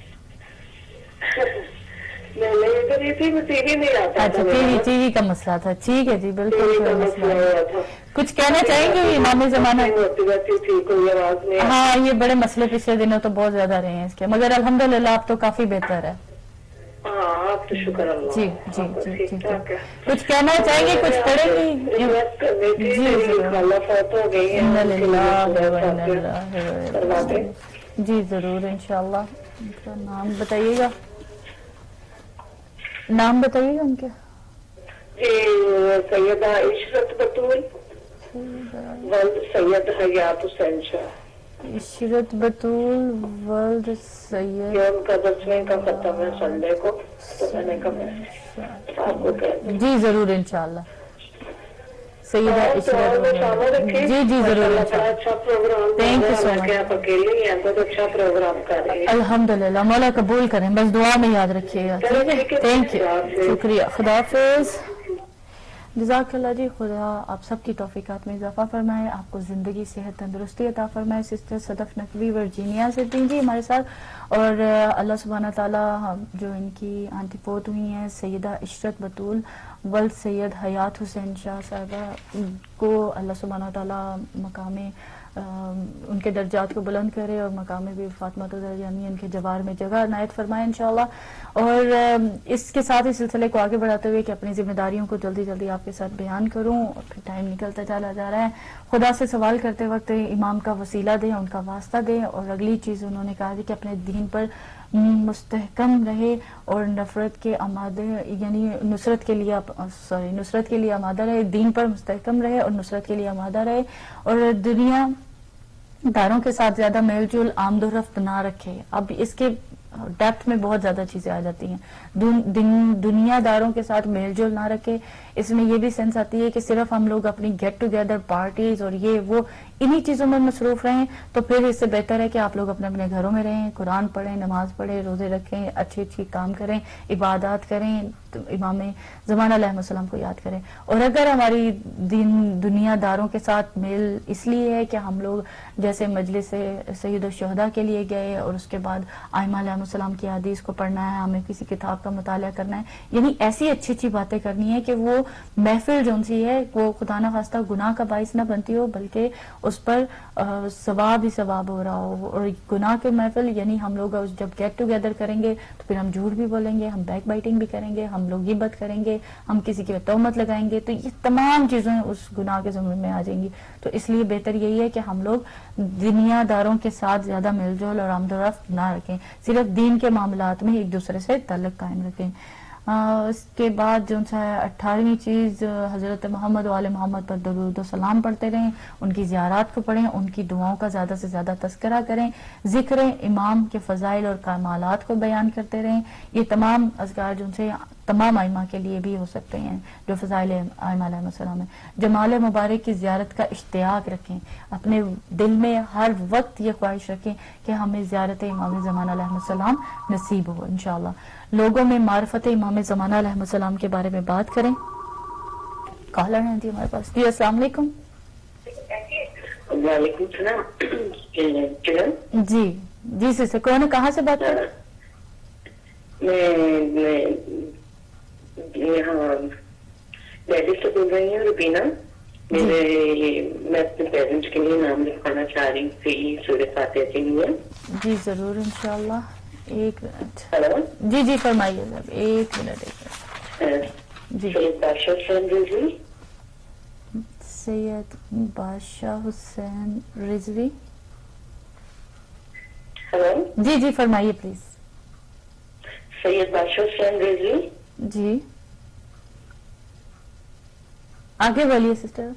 نہیں ادھر ہی تھی، ٹی وی نہیں آتا۔ اچھا ٹی وی کا مسئلہ تھا، ٹھیک ہے جی بالکل کوئی مسئلہ نہیں۔ کچھ کہنا چاہیں گے امام زمانہ؟ ہوتی رہتی تھی، کوئی آواز نہیں۔ ہاں یہ بڑے مسئلے پچھلے دنوں تو بہت زیادہ رہے ہیں اس کے، مگر الحمدللہ آپ تو کافی بہتر ہے۔ ہاں آپ تو شکر اللہ۔ جی جی جی جی، کچھ کہنا چاہیں گے؟ کچھ پڑھیں گی؟ جی جی ضرور انشاءاللہ۔ ان کا نام بتائیے گا، نام بتائیے گا ان کے۔ جی سیدہ عشرت بطول ولد سید حیات حسین شاہ۔ عشرت بطول ولد سید، یہ ان کا 10ویں کا ختم ہے سنڈے کو، تو میں نے کہا آپ کو کہہ دیں۔ جی ضرور انشاءاللہ سیدہ عشرت، جی جی ضرور انشاءاللہ۔ اچھا پروگرام، تھینک یو سو مچ۔ آپ اکیلے ہی ہیں، بہت اچھا پروگرام کر رہی ہیں۔ الحمدللہ، مولا قبول کریں، بس دعا میں یاد رکھیے گا، ٹھیک ہے؟ تھینک یو، شکریہ، خدا حافظ۔ جزاک اللہ جی، خدا آپ سب کی توفیقات میں اضافہ فرمائے، آپ کو زندگی صحت تندرستی عطا فرمائے۔ سسٹر صدف نقوی ورجینیا سے تھیں جی ہمارے ساتھ، اور اللہ سبحانہ تعالیٰ جو ان کی آنٹی فوت ہوئی ہیں سیدہ عشرت بطول ولد سید حیات حسین شاہ صاحبہ کو اللہ سبحانہ تعالیٰ مقام ان کے درجات کو بلند کرے، اور مقام بھی فاطمہ یعنی ان کے جوار میں جگہ عنایت فرمائے انشاءاللہ۔ اور اس کے ساتھ ہی سلسلے کو آگے بڑھاتے ہوئے کہ اپنی ذمہ داریوں کو جلدی جلدی آپ کے ساتھ بیان کروں، اور پھر ٹائم نکلتا چلا جا رہا ہے۔ خدا سے سوال کرتے وقت امام کا وسیلہ دیں، ان کا واسطہ دیں، اور اگلی چیز انہوں نے کہا کہ اپنے دین پر مستحکم رہے اور نفرت کے آمادے یعنی نصرت کے لیے آمادہ رہے، دین پر مستحکم رہے اور نصرت کے لیے آمادہ رہے، اور دنیا داروں کے ساتھ زیادہ میل جول آمد و رفت نہ رکھے۔ اب اس کے ڈیپتھ میں بہت زیادہ چیزیں آ جاتی ہیں۔ دنیا داروں کے ساتھ میل جول نہ رکھے، اس میں یہ بھی سینس آتی ہے کہ صرف ہم لوگ اپنی گیٹ ٹوگیدر پارٹیز اور یہ وہ انہی چیزوں میں مصروف رہیں تو پھر اس سے بہتر ہے کہ آپ لوگ اپنے اپنے گھروں میں رہیں، قرآن پڑھیں، نماز پڑھیں، روزے رکھیں، اچھی اچھی کام کریں، عبادات کریں، تو امام زمان علیہ السلام کو یاد کریں. اور اگر ہماری دنیا داروں کے ساتھ میل اس لیے ہے کہ ہم لوگ جیسے مجلس سید الشہداء کے لیے گئے اور اس کے بعد ائمہ علیہ السلام کی حدیث کو پڑھنا ہے، ہمیں کسی کتاب کا مطالعہ کرنا ہے، یعنی ایسی اچھی اچھی باتیں کرنی ہے کہ وہ محفل جو سی ہے وہ خدا نہ خواستہ گناہ کا باعث نہ بنتی ہو، بلکہ اس پر ثواب ہی ثواب ہو رہا ہو. اور گناہ کے محفل یعنی ہم لوگ جب گیٹ ٹوگیدر کریں گے تو پھر ہم جھوٹ بھی بولیں گے، ہم بیک بائٹنگ بھی کریں گے، ہم لوگ غیبت کریں گے، ہم کسی کی تہمت لگائیں گے، تو یہ تمام چیزیں اس گناہ کے زمرے میں آ جائیں گی. تو اس لیے بہتر یہی ہے کہ ہم لوگ دنیا داروں کے ساتھ زیادہ مل جول اور آمد و رفت نہ رکھیں، صرف دین کے معاملات میں ایک دوسرے سے تعلق قائم رکھیں. اس کے بعد جو ہے 18ویں چیز، حضرت محمد و آل محمد پر درود و سلام پڑھتے رہیں، ان کی زیارات کو پڑھیں، ان کی دعاؤں کا زیادہ سے زیادہ تذکرہ کریں، ذکر امام کے فضائل اور کمالات کو بیان کرتے رہیں. یہ تمام اذکار جو سے تمام ائمہ کے لیے بھی ہو سکتے ہیں جو فضائل ائمہ علیہ السلام ہے. جمال مبارک کی زیارت کا اشتیاق رکھیں، اپنے دل میں ہر وقت یہ خواہش رکھیں کہ ہمیں زیارت امام زمان علیہ السلام نصیب ہو انشاءاللہ. لوگوں میں معرفت امام زمان علیہ السلام کے بارے میں بات کریں. کالر ہیں جی ہمارے پاس. جی السلام علیکم. وعلیکم السلام. جی جی سسٹر کون ہے، کہاں سے بات کر؟ میں یہاں دہلی سے بول رہی ہوں، روبینہ. میں اپنے پیرنٹس کے لیے نام لکھوانا چاہ رہی ہوں سورہ فاتحہ کے لیے. جی ضرور انشاءاللہ. ایک منٹ. ہلو. جی جی فرمائیے صاحب. ایک منٹ. جی سید بادشاہ حسین رضوی. سید بادشاہ حسین رضوی. ہلو. جی جی فرمائیے پلیز. سید بادشاہ حسین رضوی. جی آگے بولیے سسٹر.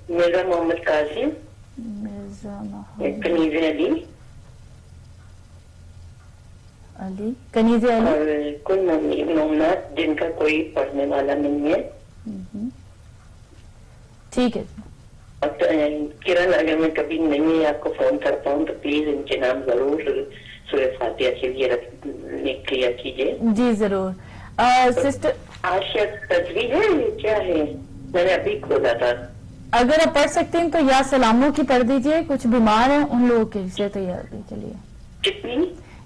مرزا محمد قاسم. مرزا محمد کنیز علی. علی کنیز علی. اور کل مومنات جن کا کوئی پڑھنے والا نہیں ہے. ٹھیک ہے. کرن اگر میں کبھی نہیں آپ کو فون کرتا ہوں تو پلیز ان کے نام ضرور سورہ فاتحہ کے لیے لکھ لیا کیجیے. جی ضرور. سسٹر آج شاید تجویز ہے کیا ہے، میں نے ابھی کھولا تھا. اگر آپ پڑھ سکتے ہیں تو یا سلاموں کی پڑھ دیجئے، کچھ بیمار ہیں ان لوگوں کے لیے تیاری کے لیے کتنی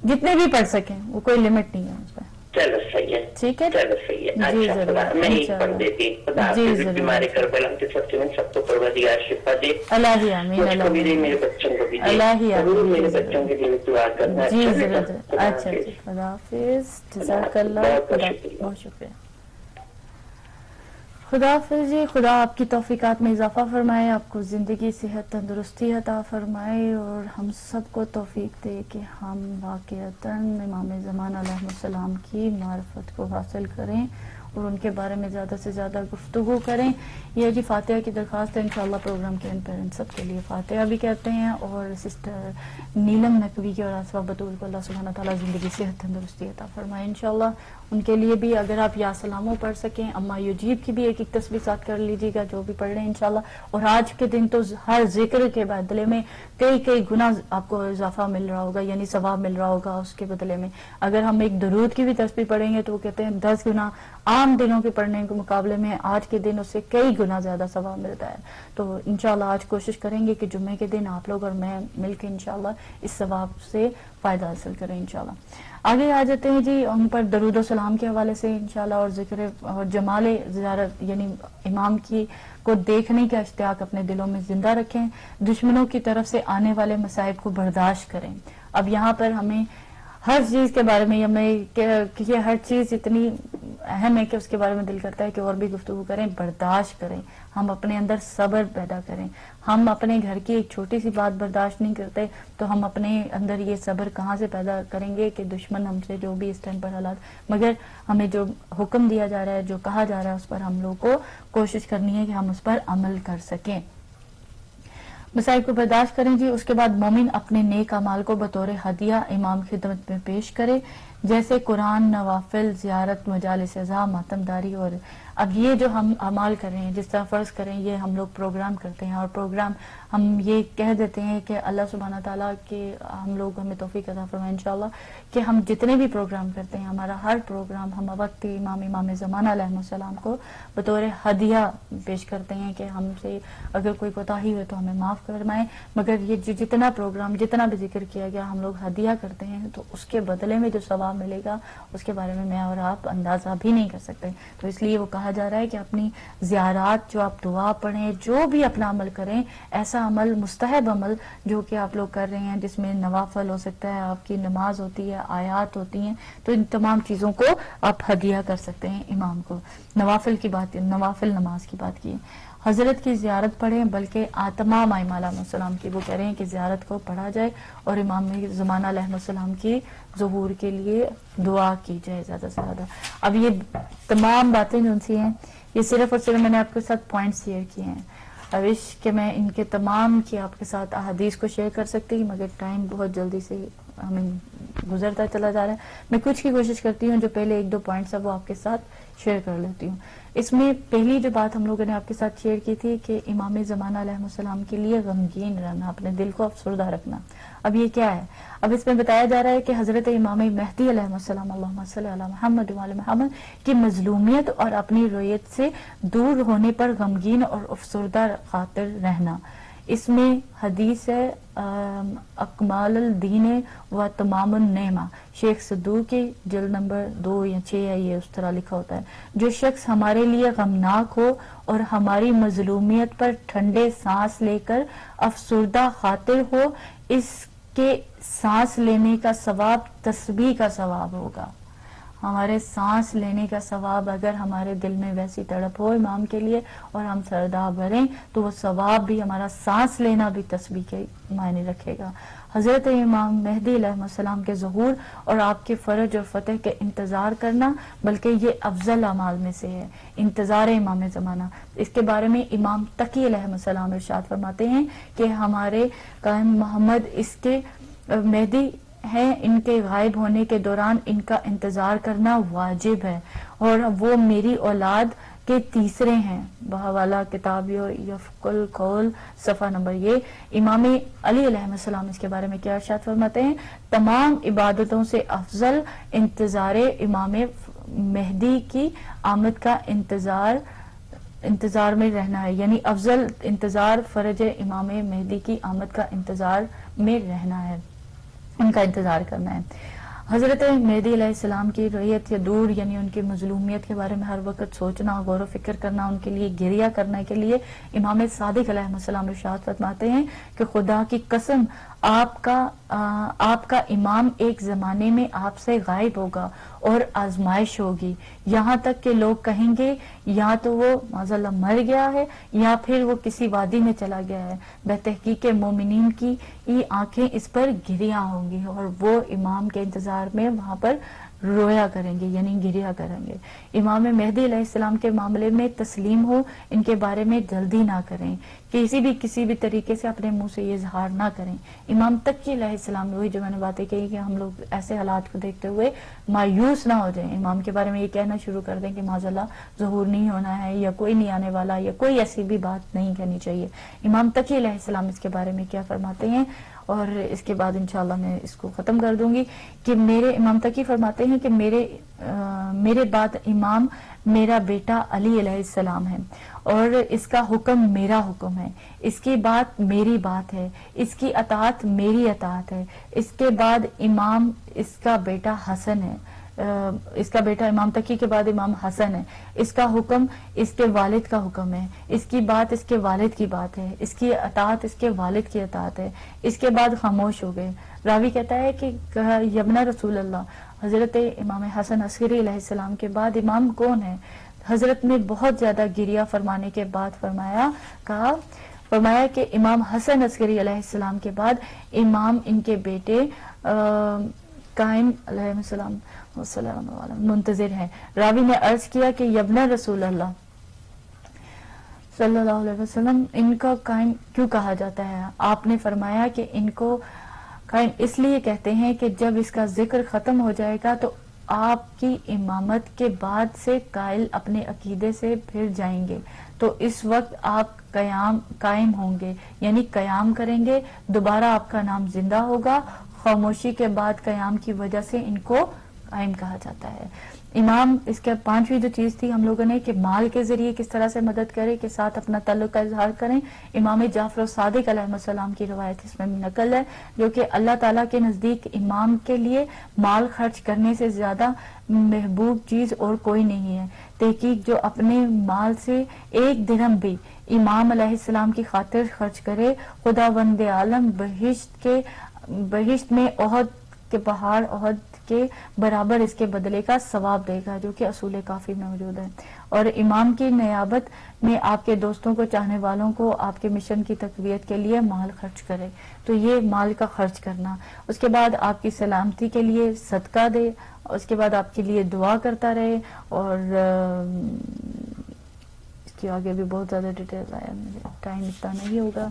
جتنے بھی پڑھ سکیں، وہ کوئی لمٹ نہیں ہے اس پہ. چلو صحیح ہے. ٹھیک ہے. چلو صحیح ہے. جی اچھا ضرور میں ایک پڑھ دیتی. خدا جی حافظ. ضرور. بیماری کربلا کے سب میں سب کو پروردگار شفا دے. الہی آمین. مجھ کو بھی دے، میرے بچوں کو بھی دے. الہی ضرور آمین. میرے بچوں کے لیے دعا کرنا. جی اچھا بیٹا. ضرور. خدا اچھا حافظ. جی خدا حافظ. جزاک اللہ. خدا بہت شکریہ. خدا حافظ جی. خدا آپ کی توفیقات میں اضافہ فرمائے، آپ کو زندگی صحت تندرستی عطا فرمائے اور ہم سب کو توفیق دے کہ ہم واقعتاً امام زمان علیہ السلام کی معرفت کو حاصل کریں اور ان کے بارے میں زیادہ سے زیادہ گفتگو کریں. یہ جی فاتحہ کی درخواست ہے انشاءاللہ پروگرام کے ان پیرنٹس سب کے لیے فاتحہ بھی کہتے ہیں، اور سسٹر نیلم نقوی کی اور آصفہ بطول کو اللہ سبحانہ تعالیٰ زندگی صحت تندرستی عطا فرمائے انشاءاللہ. ان کے لیے بھی اگر آپ یا سلاموں پڑھ سکیں، اما یجیب کی بھی ایک ایک تسبیح ساتھ کر لیجیے گا جو بھی پڑھ رہے ہیں انشاءاللہ. اور آج کے دن تو ہر ذکر کے بدلے میں کئی گنا آپ کو اضافہ مل رہا ہوگا، یعنی ثواب مل رہا ہوگا اس کے بدلے میں. اگر ہم ایک درود کی بھی تسبیح پڑھیں گے تو وہ کہتے ہیں 10 گنا عام دنوں کے پڑھنے کے مقابلے میں آج کے دن اس سے کئی گنا زیادہ ثواب ملتا ہے. تو انشاءاللہ آج کوشش کریں گے کہ جمعے کے دن آپ لوگ اور میں مل کے انشاءاللہ اس ثواب سے فائدہ حاصل کریں انشاءاللہ. آگے آ جاتے ہیں جی ان پر درود و سلام کے حوالے سے انشاءاللہ، اور ذکر اور جمال زیارت یعنی امام کی کو دیکھنے کا اشتیاق اپنے دلوں میں زندہ رکھیں. دشمنوں کی طرف سے آنے والے مصائب کو برداشت کریں. اب یہاں پر ہمیں ہر چیز کے بارے میں کہ ہر چیز اتنی اہم ہے کہ اس کے بارے میں دل کرتا ہے کہ اور بھی گفتگو کریں. برداشت کریں، ہم اپنے اندر صبر پیدا کریں. ہم اپنے گھر کی ایک چھوٹی سی بات برداشت نہیں کرتے تو ہم اپنے اندر یہ صبر کہاں سے پیدا کریں گے کہ دشمن ہم سے جو بھی اس ٹائم پر حالات، مگر ہمیں جو حکم دیا جا رہا ہے، جو کہا جا رہا ہے، اس پر ہم لوگ کو کوشش کرنی ہے کہ ہم اس پر عمل کر سکیں. مسائل کو برداشت کریں جی. اس کے بعد مومن اپنے نیک اعمال کو بطور ہدیہ امام کی خدمت میں پیش کرے، جیسے قرآن، نوافل، زیارت، مجالس اعزا، ماتم داری اور اب یہ جو ہم اعمال کر رہے ہیں، جس طرح فرض کریں یہ ہم لوگ پروگرام کرتے ہیں، اور پروگرام ہم یہ کہہ دیتے ہیں کہ اللہ سبحانہ تعالیٰ کے ہم لوگ ہمیں توفیق عطا فرمائے انشاءاللہ کہ ہم جتنے بھی پروگرام کرتے ہیں، ہمارا ہر پروگرام ہم وقت امام زمانہ علیہ السلام کو بطور ہدیہ پیش کرتے ہیں کہ ہم سے اگر کوئی کوتاہی ہوئے تو ہمیں معاف فرمائیں، مگر یہ جتنا پروگرام جتنا بھی ذکر کیا گیا ہم لوگ ہدیہ کرتے ہیں، تو اس کے بدلے میں جو ثواب ملے گا اس کے بارے میں میں اور آپ اندازہ بھی نہیں کر سکتے. تو اس لیے وہ کہا جا رہا ہے کہ اپنی زیارات، جو آپ دعا پڑھیں، جو بھی اپنا عمل کریں، ایسا عمل مستحب عمل جو کہ آپ لوگ کر رہے ہیں جس میں نوافل ہو سکتا ہے، آپ کی نماز ہوتی ہے، آیات ہوتی ہیں، تو ان تمام چیزوں کو آپ ہدیہ کر سکتے ہیں امام کو. نوافل کی بات، نوافل نماز کی بات کی. حضرت کی زیارت پڑھیں، بلکہ تمام ائمہ علیہ السلام کی وہ کہہ رہے ہیں کہ زیارت کو پڑھا جائے اور امام زمانہ علیہ السلام کی ظہور کے لیے دعا کی جائے زیادہ سے زیادہ. اب یہ تمام باتیں جو سی ہیں یہ صرف اور صرف میں نے آپ کے ساتھ پوائنٹ شیئر کیے ہیں. اوش کہ میں ان کے تمام کی آپ کے ساتھ احادیث کو شیئر کر سکتی ہوں، مگر ٹائم بہت جلدی سے ہمیں گزرتا چلا جا رہا ہے. میں کچھ کی کوشش کرتی ہوں جو پہلے ایک دو پوائنٹس ہیں وہ آپ کے ساتھ شیئر کر لیتی ہوں. اس میں پہلی جو بات ہم لوگوں نے آپ کے ساتھ شیئر کی تھی کہ امام زمانہ علیہ السلام کے لیے غمگین رہنا، اپنے دل کو افسردہ رکھنا. اب یہ کیا ہے؟ اب اس میں بتایا جا رہا ہے کہ حضرت امام مہدی علیہ السلام اللہم صلی علی محمد وعلی محمد کی مظلومیت اور اپنی رویت سے دور ہونے پر غمگین اور افسردہ خاطر رہنا. اس میں حدیث ہے اکمال الدین و تمام النعمہ، شیخ صدوق کی جلد نمبر 2 یا 6 ہے، یہ اس طرح لکھا ہوتا ہے. جو شخص ہمارے لیے غمناک ہو اور ہماری مظلومیت پر ٹھنڈے سانس لے کر افسردہ خاطر ہو، اس کے سانس لینے کا ثواب تسبیح کا ثواب ہوگا. ہمارے سانس لینے کا ثواب اگر ہمارے دل میں ویسی تڑپ ہو امام کے لیے اور ہم سردا بھریں تو وہ ثواب بھی، ہمارا سانس لینا بھی تسبیح کے معنی رکھے گا. حضرت امام مہدی علیہ السلام کے ظہور اور آپ کے فرج اور فتح کے انتظار کرنا بلکہ یہ افضل اعمال میں سے ہے، انتظار امام زمانہ. اس کے بارے میں امام تقی علیہ السلام ارشاد فرماتے ہیں کہ ہمارے قائم محمد اس کے مہدی ہیں، ان کے غائب ہونے کے دوران ان کا انتظار کرنا واجب ہے، اور وہ میری اولاد کے تیسرے ہیں. بحوالہ کتاب یفق القول صفحہ نمبر. یہ امام علی علیہ السلام اس کے بارے میں کیا ارشاد فرماتے ہیں؟ تمام عبادتوں سے افضل انتظار امام مہدی کی آمد کا انتظار میں رہنا ہے، یعنی افضل انتظار فرج امام مہدی کی آمد کا انتظار میں رہنا ہے، ان کا انتظار کرنا ہے. حضرت مہدی علیہ السلام کی رویت یا دور یعنی ان کی مظلومیت کے بارے میں ہر وقت سوچنا، غور و فکر کرنا، ان کے لیے گریہ کرنے کے لیے امام صادق علیہ السلام ارشاد فرماتے ہیں کہ خدا کی قسم آپ کا امام ایک زمانے میں آپ سے غائب ہوگا اور آزمائش ہوگی، یہاں تک کہ لوگ کہیں گے یا تو وہ معاذاللہ مر گیا ہے یا پھر وہ کسی وادی میں چلا گیا ہے. بتحقیق مومنین کی آنکھیں اس پر گریاں ہوں گی اور وہ امام کے انتظار میں وہاں پر رویا کریں گے، یعنی گریہ کریں گے. امام مہدی علیہ السلام کے معاملے میں تسلیم ہو، ان کے بارے میں جلدی نہ کریں، کسی بھی طریقے سے اپنے منہ سے یہ اظہار نہ کریں. امام تقی علیہ السلام، وہی جو میں نے باتیں کہی کہ ہم لوگ ایسے حالات کو دیکھتے ہوئے مایوس نہ ہو جائیں، امام کے بارے میں یہ کہنا شروع کر دیں کہ معاذاللہ ظہور نہیں ہونا ہے یا کوئی نہیں آنے والا یا کوئی ایسی بھی بات نہیں کہنی چاہیے. امام تقی علیہ السلام اس کے بارے میں کیا فرماتے ہیں، اور اس کے بعد انشاءاللہ میں اس کو ختم کر دوں گی کہ امام تقی فرماتے ہیں کہ میرے بعد امام میرا بیٹا علی علیہ السلام ہے اور اس کا حکم میرا حکم ہے، اس کی بات میری بات ہے، اس کی اطاعت میری اطاعت ہے. اس کے بعد امام اس کا بیٹا حسن ہے، اس کا بیٹا امام تقی کے بعد امام حسن ہے، اس کا حکم اس کے والد کا حکم ہے، اس کی بات اس کے والد کی بات ہے، اس کی اطاعت اس کے والد کی اطاعت ہے. اس کے بعد خاموش ہو گئے. راوی کہتا ہے کہ یبنا رسول اللہ، حضرت امام حسن عسکری علیہ السلام کے بعد امام کون ہے؟ حضرت نے بہت زیادہ گریہ فرمانے کے بعد فرمایا کہ امام حسن عسکری علیہ السلام کے بعد امام ان کے بیٹے قائم علیہ السلام منتظر ہیں. راوی نے عرض کیا کہ یبنا رسول اللہ صلی اللہ علیہ وسلم، ان کا قائم کیوں کہا جاتا ہے؟ آپ نے فرمایا کہ ان کو قائم اس لیے کہتے ہیں کہ جب اس کا ذکر ختم ہو جائے گا تو آپ کی امامت کے بعد سے قائل اپنے عقیدے سے پھر جائیں گے تو اس وقت آپ قائم ہوں گے، یعنی قیام کریں گے، دوبارہ آپ کا نام زندہ ہوگا. خاموشی کے بعد قیام کی وجہ سے ان کو قائم کہا جاتا ہے. امام اس کے پانچویں جو چیز تھی ہم لوگوں نے کہ مال کے ذریعے کس طرح سے مدد کرے کہ ساتھ اپنا تعلق کا اظہار کریں. امام جعفر صادق علیہ السلام کی روایت اس میں نقل ہے جو کہ اللہ تعالیٰ کے نزدیک امام کے لیے مال خرچ کرنے سے زیادہ محبوب چیز اور کوئی نہیں ہے. تحقیق جو اپنے مال سے ایک درہم بھی امام علیہ السلام کی خاطر خرچ کرے خداوند عالم بہشت میں احد کے پہاڑ احد کے برابر اس کے بدلے کا ثواب دے گا، جو کہ اصول کافی میں موجود ہے. اور امام کی نیابت میں آپ کے دوستوں کو، چاہنے والوں کو آپ کے مشن کی تقویت کے لیے مال خرچ کرے. تو یہ مال کا خرچ کرنا. اس کے بعد آپ کی سلامتی کے لیے صدقہ دے، اس کے بعد آپ کے لیے دعا کرتا رہے. اور اس کی آگے بھی بہت زیادہ ڈیٹیل آیا، مجھے ٹائم اتنا نہیں ہوگا.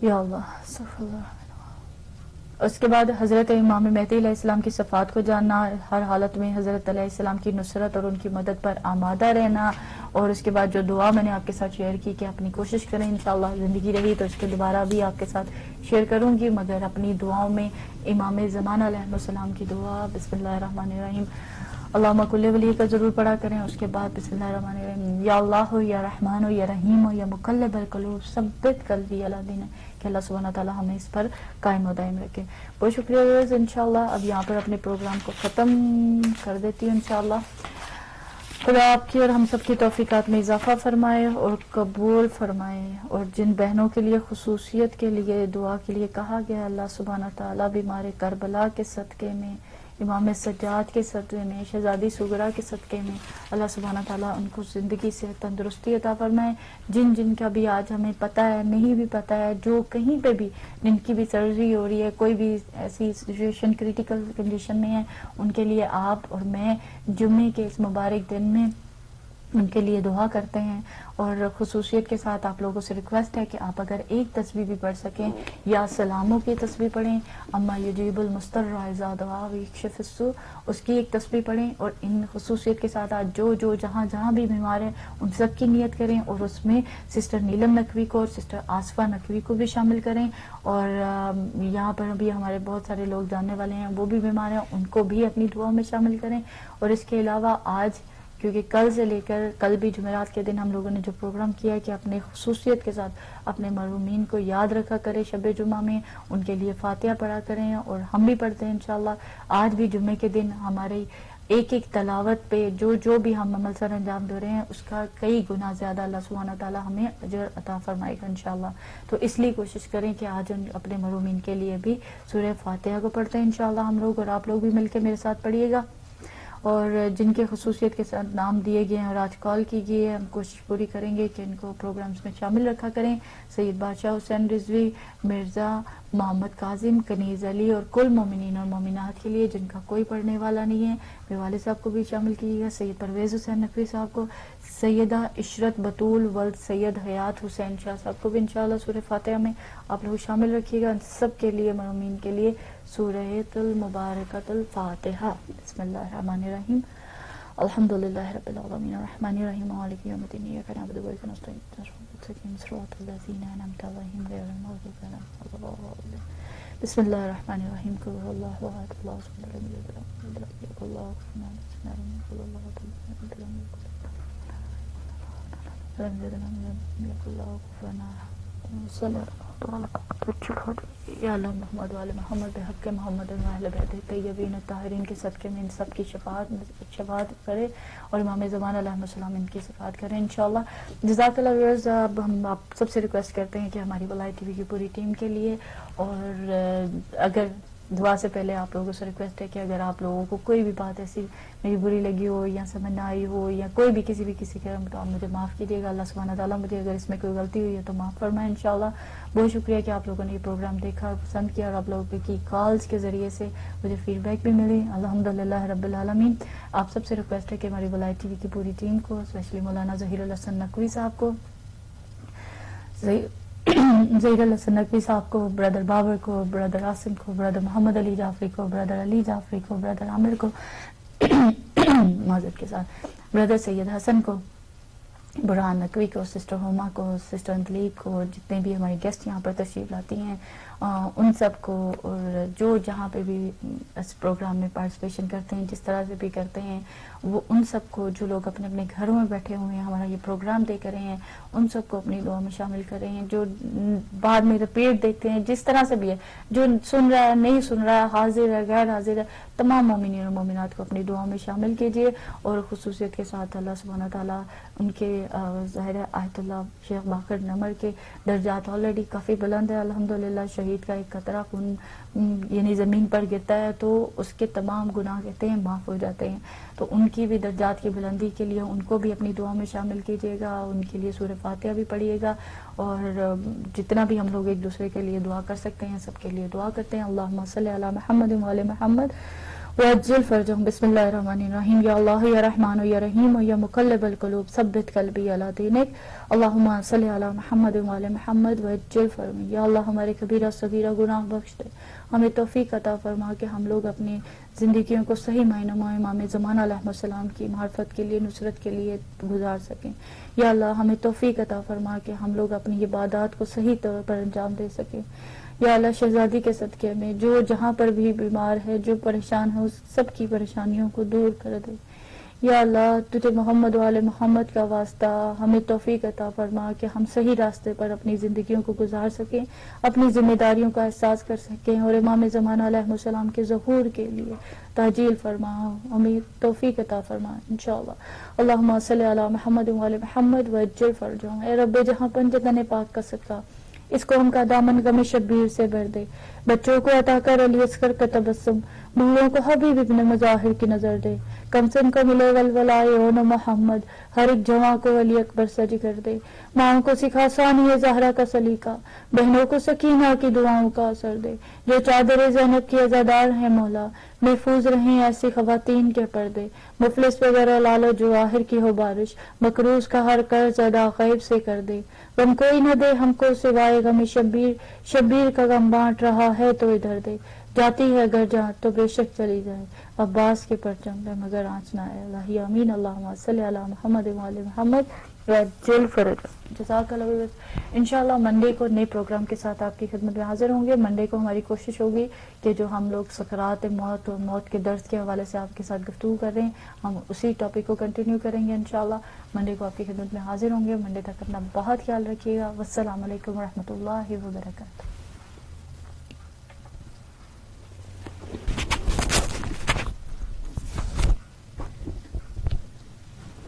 یا اللہ استغفر اللہ. اس کے بعد حضرت امام مہدی علیہ السلام کی صفات کو جاننا، ہر حالت میں حضرت علیہ السلام کی نصرت اور ان کی مدد پر آمادہ رہنا. اور اس کے بعد جو دعا میں نے آپ کے ساتھ شیئر کی کہ اپنی کوشش کریں، انشاءاللہ زندگی رہی تو اس کے دوبارہ بھی آپ کے ساتھ شیئر کروں گی، مگر اپنی دعاؤں میں امام زمانہ علیہ السلام کی دعا بسم اللہ الرحمن الرحیم اللہم کل ولی کا ضرور پڑھا کریں. اس کے بعد بسم اللہ الرحمن الرحیم یا اللہ یا رحمان یا رحیم یا مقلب القلوب ثبت قلبی علی دینک، کہ اللہ سبحانہ تعالیٰ ہمیں اس پر قائم و دائم رکھے. بہت شکریہ ویورز. انشاءاللہ اب یہاں پر اپنے پروگرام کو ختم کر دیتی ہوں. انشاءاللہ خدا آپ کی اور ہم سب کی توفیقات میں اضافہ فرمائے اور قبول فرمائے. اور جن بہنوں کے لیے خصوصیت کے لیے دعا کے لیے کہا گیا، اللہ سبحانہ تعالیٰ بیمار کربلا کے صدقے میں، امام سجاد کے صدقے میں، شہزادی سغرا کے صدقے میں اللہ سبحانہ تعالیٰ ان کو زندگی سے تندرستی عطا فرمائے. جن کا بھی آج ہمیں پتہ ہے، نہیں بھی پتہ ہے، جو کہیں پہ بھی جن کی بھی سرجری ہو رہی ہے، کوئی بھی ایسی سچویشن کریٹیکل کنڈیشن میں ہے، ان کے لیے آپ اور میں جمعے کے اس مبارک دن میں ان کے لیے دعا کرتے ہیں. اور خصوصیت کے ساتھ آپ لوگوں سے ریکویسٹ ہے کہ آپ اگر ایک تسبیح بھی پڑھ سکیں یا سلاموں کی تسبیح پڑھیں، اما یجیب المضطر اذا دعا ویکشف السوء، اس کی ایک تسبیح پڑھیں. اور ان خصوصیت کے ساتھ آج جو جہاں بھی بیمار ہیں ان سب کی نیت کریں، اور اس میں سسٹر نیلم نقوی کو اور سسٹر آصفہ نقوی کو بھی شامل کریں. اور یہاں پر بھی ہمارے بہت سارے لوگ جاننے والے ہیں وہ بھی بیمار ہیں، ان کو بھی اپنی دعاؤں میں شامل کریں. اور اس کے علاوہ آج کیونکہ کل سے لے کر کل بھی جمعرات کے دن ہم لوگوں نے جو پروگرام کیا ہے کہ اپنے خصوصیت کے ساتھ اپنے مرحومین کو یاد رکھا کرے، شب جمعہ میں ان کے لیے فاتحہ پڑھا کریں، اور ہم بھی پڑھتے ہیں انشاءاللہ. آج بھی جمعے کے دن ہمارے ایک تلاوت پہ جو بھی ہم عمل سر انجام دے رہے ہیں اس کا کئی گنا زیادہ اللہ سبحانہ تعالیٰ ہمیں اجر عطا فرمائے گا انشاءاللہ. تو اس لیے کوشش کریں کہ آج اپنے مرحومین کے لیے بھی سورہ فاتحہ کو پڑھتے ہیں انشاءاللہ ہم لوگ، اور آپ لوگ بھی مل کے میرے ساتھ پڑھیے گا. اور جن کے خصوصیت کے ساتھ نام دیے گئے ہیں اور آج کال کی گئی ہے، ہم کوشش پوری کریں گے کہ ان کو پروگرامز میں شامل رکھا کریں. سید بادشاہ حسین رضوی، مرزا محمد کاظم، کنیز علی اور کل مومنین اور مومنات کے لیے جن کا کوئی پڑھنے والا نہیں ہے، میرے والد صاحب کو بھی شامل کیجیے گا. سید پرویز حسین نقوی صاحب کو، سیدہ عشرت بطول ولد سید حیات حسین شاہ صاحب کو بھی انشاءاللہ سورہ فاتحہ میں آپ لوگ شامل رکھیے گا. سب کے لیے مرحومین کے لیے سورۃ المبارکۃ الفاتحہ. بسم اللہ الرحمن الرحیم الحمدللہ رب العالمین الرحمن الرحیم مالک یوم الدین ایاک نعبد و ایاک نستعین صراط الذین انعمت علیہم غیر المغضوب علیہم ولا الضالین. بسم اللہ الرحمن الرحیم قل هو اللہ احد اللہ الصمد لم یلد ولم یولد ولم یکن له کفوا احد قل اللہ احد لم یلد ولم یکن له کفوا احد. یا اللہ محمد وعلی محمد بحق محمد و اہل بیت الطیبین الطاہرین کے صدقے میں ان سب کی شفاعت کرے اور امام زمان علیہ السلام ان کی شفاعت کریں انشاءاللہ. جزاک اللہ ویورز. اب ہم آپ سب سے ریکویسٹ کرتے ہیں کہ ہماری ولائی ٹی وی کی پوری ٹیم کے لیے، اور اگر دعا سے پہلے آپ لوگوں سے ریکویسٹ ہے کہ اگر آپ لوگوں کو کوئی بھی بات ایسی میری بری لگی ہو یا سمجھ نہ آئی ہو یا کوئی بھی کسی کے تو آپ مجھے معاف کیجیے گا. اللہ سبحانہ تعالیٰ مجھے اگر اس میں کوئی غلطی ہوئی ہے تو معاف فرمائے انشاءاللہ. بہت شکریہ کہ آپ لوگوں نے یہ پروگرام دیکھا اور پسند کیا، اور آپ لوگوں کی کالز کے ذریعے سے مجھے فیڈ بیک بھی ملی. الحمدللہ رب العالمین. آپ سب سے ریکویسٹ ہے کہ ہماری ولائی ٹی وی کی پوری ٹیم کو، اسپیشلی مولانا ظہیر الحسن نقوی صاحب کو، ظہیر الحسن نقوی صاحب کو، برادر بابر کو، برادر عاصم کو، برادر محمد علی جعفری کو، برادر علی جعفری کو، برادر عامر کو معذرت کے ساتھ، برادر سید حسن کو، برہان نقوی کو، سسٹر ہوما کو، سسٹر انتلیب کو، جتنے بھی ہماری گیسٹ یہاں پر تشریف لاتی ہیں ان سب کو، اور جو جہاں پہ بھی اس پروگرام میں پارٹیسپیشن کرتے ہیں، جس طرح سے بھی کرتے ہیں، وہ ان سب کو، جو لوگ اپنے اپنے گھروں میں بیٹھے ہوئے ہیں ہمارا یہ پروگرام دیکھ رہے ہیں، ان سب کو اپنی دعا میں شامل کر رہے ہیں، جو بعد میں رپیٹ دیکھتے ہیں، جس طرح سے بھی ہے، جو سن رہا ہے نہیں سن رہا ہے، حاضر ہے غیر حاضر ہے، تمام مومنین اور مومنات کو اپنی دعا میں شامل کیجیے. اور خصوصیت کے ساتھ اللہ سبحانہ تعالیٰ ان کے ظاہر آیت اللہ شیخ باقر نمر کے درجات آلریڈی کافی بلند ہے الحمدللہ. شہید کا ایک قطرہ خون یعنی زمین پر گرتا ہے تو اس کے تمام گناہ کہتے ہیں معاف ہو جاتے ہیں. تو ان کی بھی درجات کی بلندی کے لیے ان کو بھی اپنی دعا میں شامل کیجیے گا، ان کے لیے سورہ فاتحہ بھی پڑھیے گا، اور جتنا بھی ہم لوگ ایک دوسرے کے لیے دعا کر سکتے ہیں سب کے لیے دعا کرتے ہیں. اللہم صلی علی محمد وعلی محمد وعجل فرجهم. بسم اللہ الرحمن الرحیم. یا اللہ یا رحمان یا رحیم یا مقلب القلوب ثبت قلبی علی دینک. اللہم صلی علی محمد وعلی محمد وعجل فرجهم. یا اللہ ہمارے کبیرہ صغیرہ گناہ بخش دے، ہمیں توفیق عطا فرما کہ ہم لوگ اپنی زندگیوں کو صحیح معنوں میں امام زمانہ علیہ السلام کی معرفت کے لیے، نصرت کے لیے گزار سکیں. یا اللہ ہمیں توفیق عطا فرما کہ ہم لوگ اپنی عبادات کو صحیح طور پر انجام دے سکیں. یا اللہ شہزادی کے صدقے میں جو جہاں پر بھی بیمار ہے، جو پریشان ہے، اس سب کی پریشانیوں کو دور کر دے. یا اللہ تجھے محمد وعلی محمد کا واسطہ ہمیں توفیق عطا فرما کہ ہم صحیح راستے پر اپنی زندگیوں کو گزار سکیں، اپنی ذمہ داریوں کا احساس کر سکیں، اور امام زمانہ علیہ السلام کے ظہور کے لیے تعجیل فرما، ہمیں توفیق عطا فرما انشاءاللہ. اللہم صلی علی محمد وعلی محمد وعجل فرجهم. اے رب جہاں پنجتن پاک کا صدقہ اس قوم کا دامن غم شبیر سے بھر دے. بچوں کو عطا کر علی اصغر کا تبسم، بوڑھوں کو حبیب ابن مظاہر کی نظر دے. کمسن کو ملے ولولائے اون محمد، ہر ایک جواں کو علی اکبر سج کر دے. ماں کو سکھا ثانیہ زہرا کا سلیقہ، بہنوں کو سکینہ کی دعاؤں کا اثر دے. جو چادر زینب کی عزادار ہیں مولا، محفوظ رہیں ایسی خواتین کے پردے. مفلس وغیرہ لال و جواہر کی ہو بارش، مقروض کا ہر قرض ادا غیب سے کر دے. غم کوئی نہ دے ہم کو سوائے غم شبیر، شبیر کا غم بانٹ رہا ہے تو ادھر دے. جاتی ہے اگر جہاں تو بے شک چلی جائے، عباس کے پرچم پہ مگر آنچ نہ آئے. اللہ امین. اللہم صلی علی محمد وعلی محمد وعجل فرج. جزاک اللہ. انشاءاللہ منڈے کو نئے پروگرام کے ساتھ آپ کی خدمت میں حاضر ہوں گے. منڈے کو ہماری کوشش ہوگی کہ جو ہم لوگ سکرات موت اور موت کے درد کے حوالے سے آپ کے ساتھ گفتگو کر رہے ہیں، ہم اسی ٹاپک کو کنٹینیو کریں گے انشاءاللہ. منڈے کو آپ کی خدمت میں حاضر ہوں گے. منڈے تک اپنا بہت خیال رکھیے گا. والسلام علیکم ورحمۃ اللہ وبرکاتہ.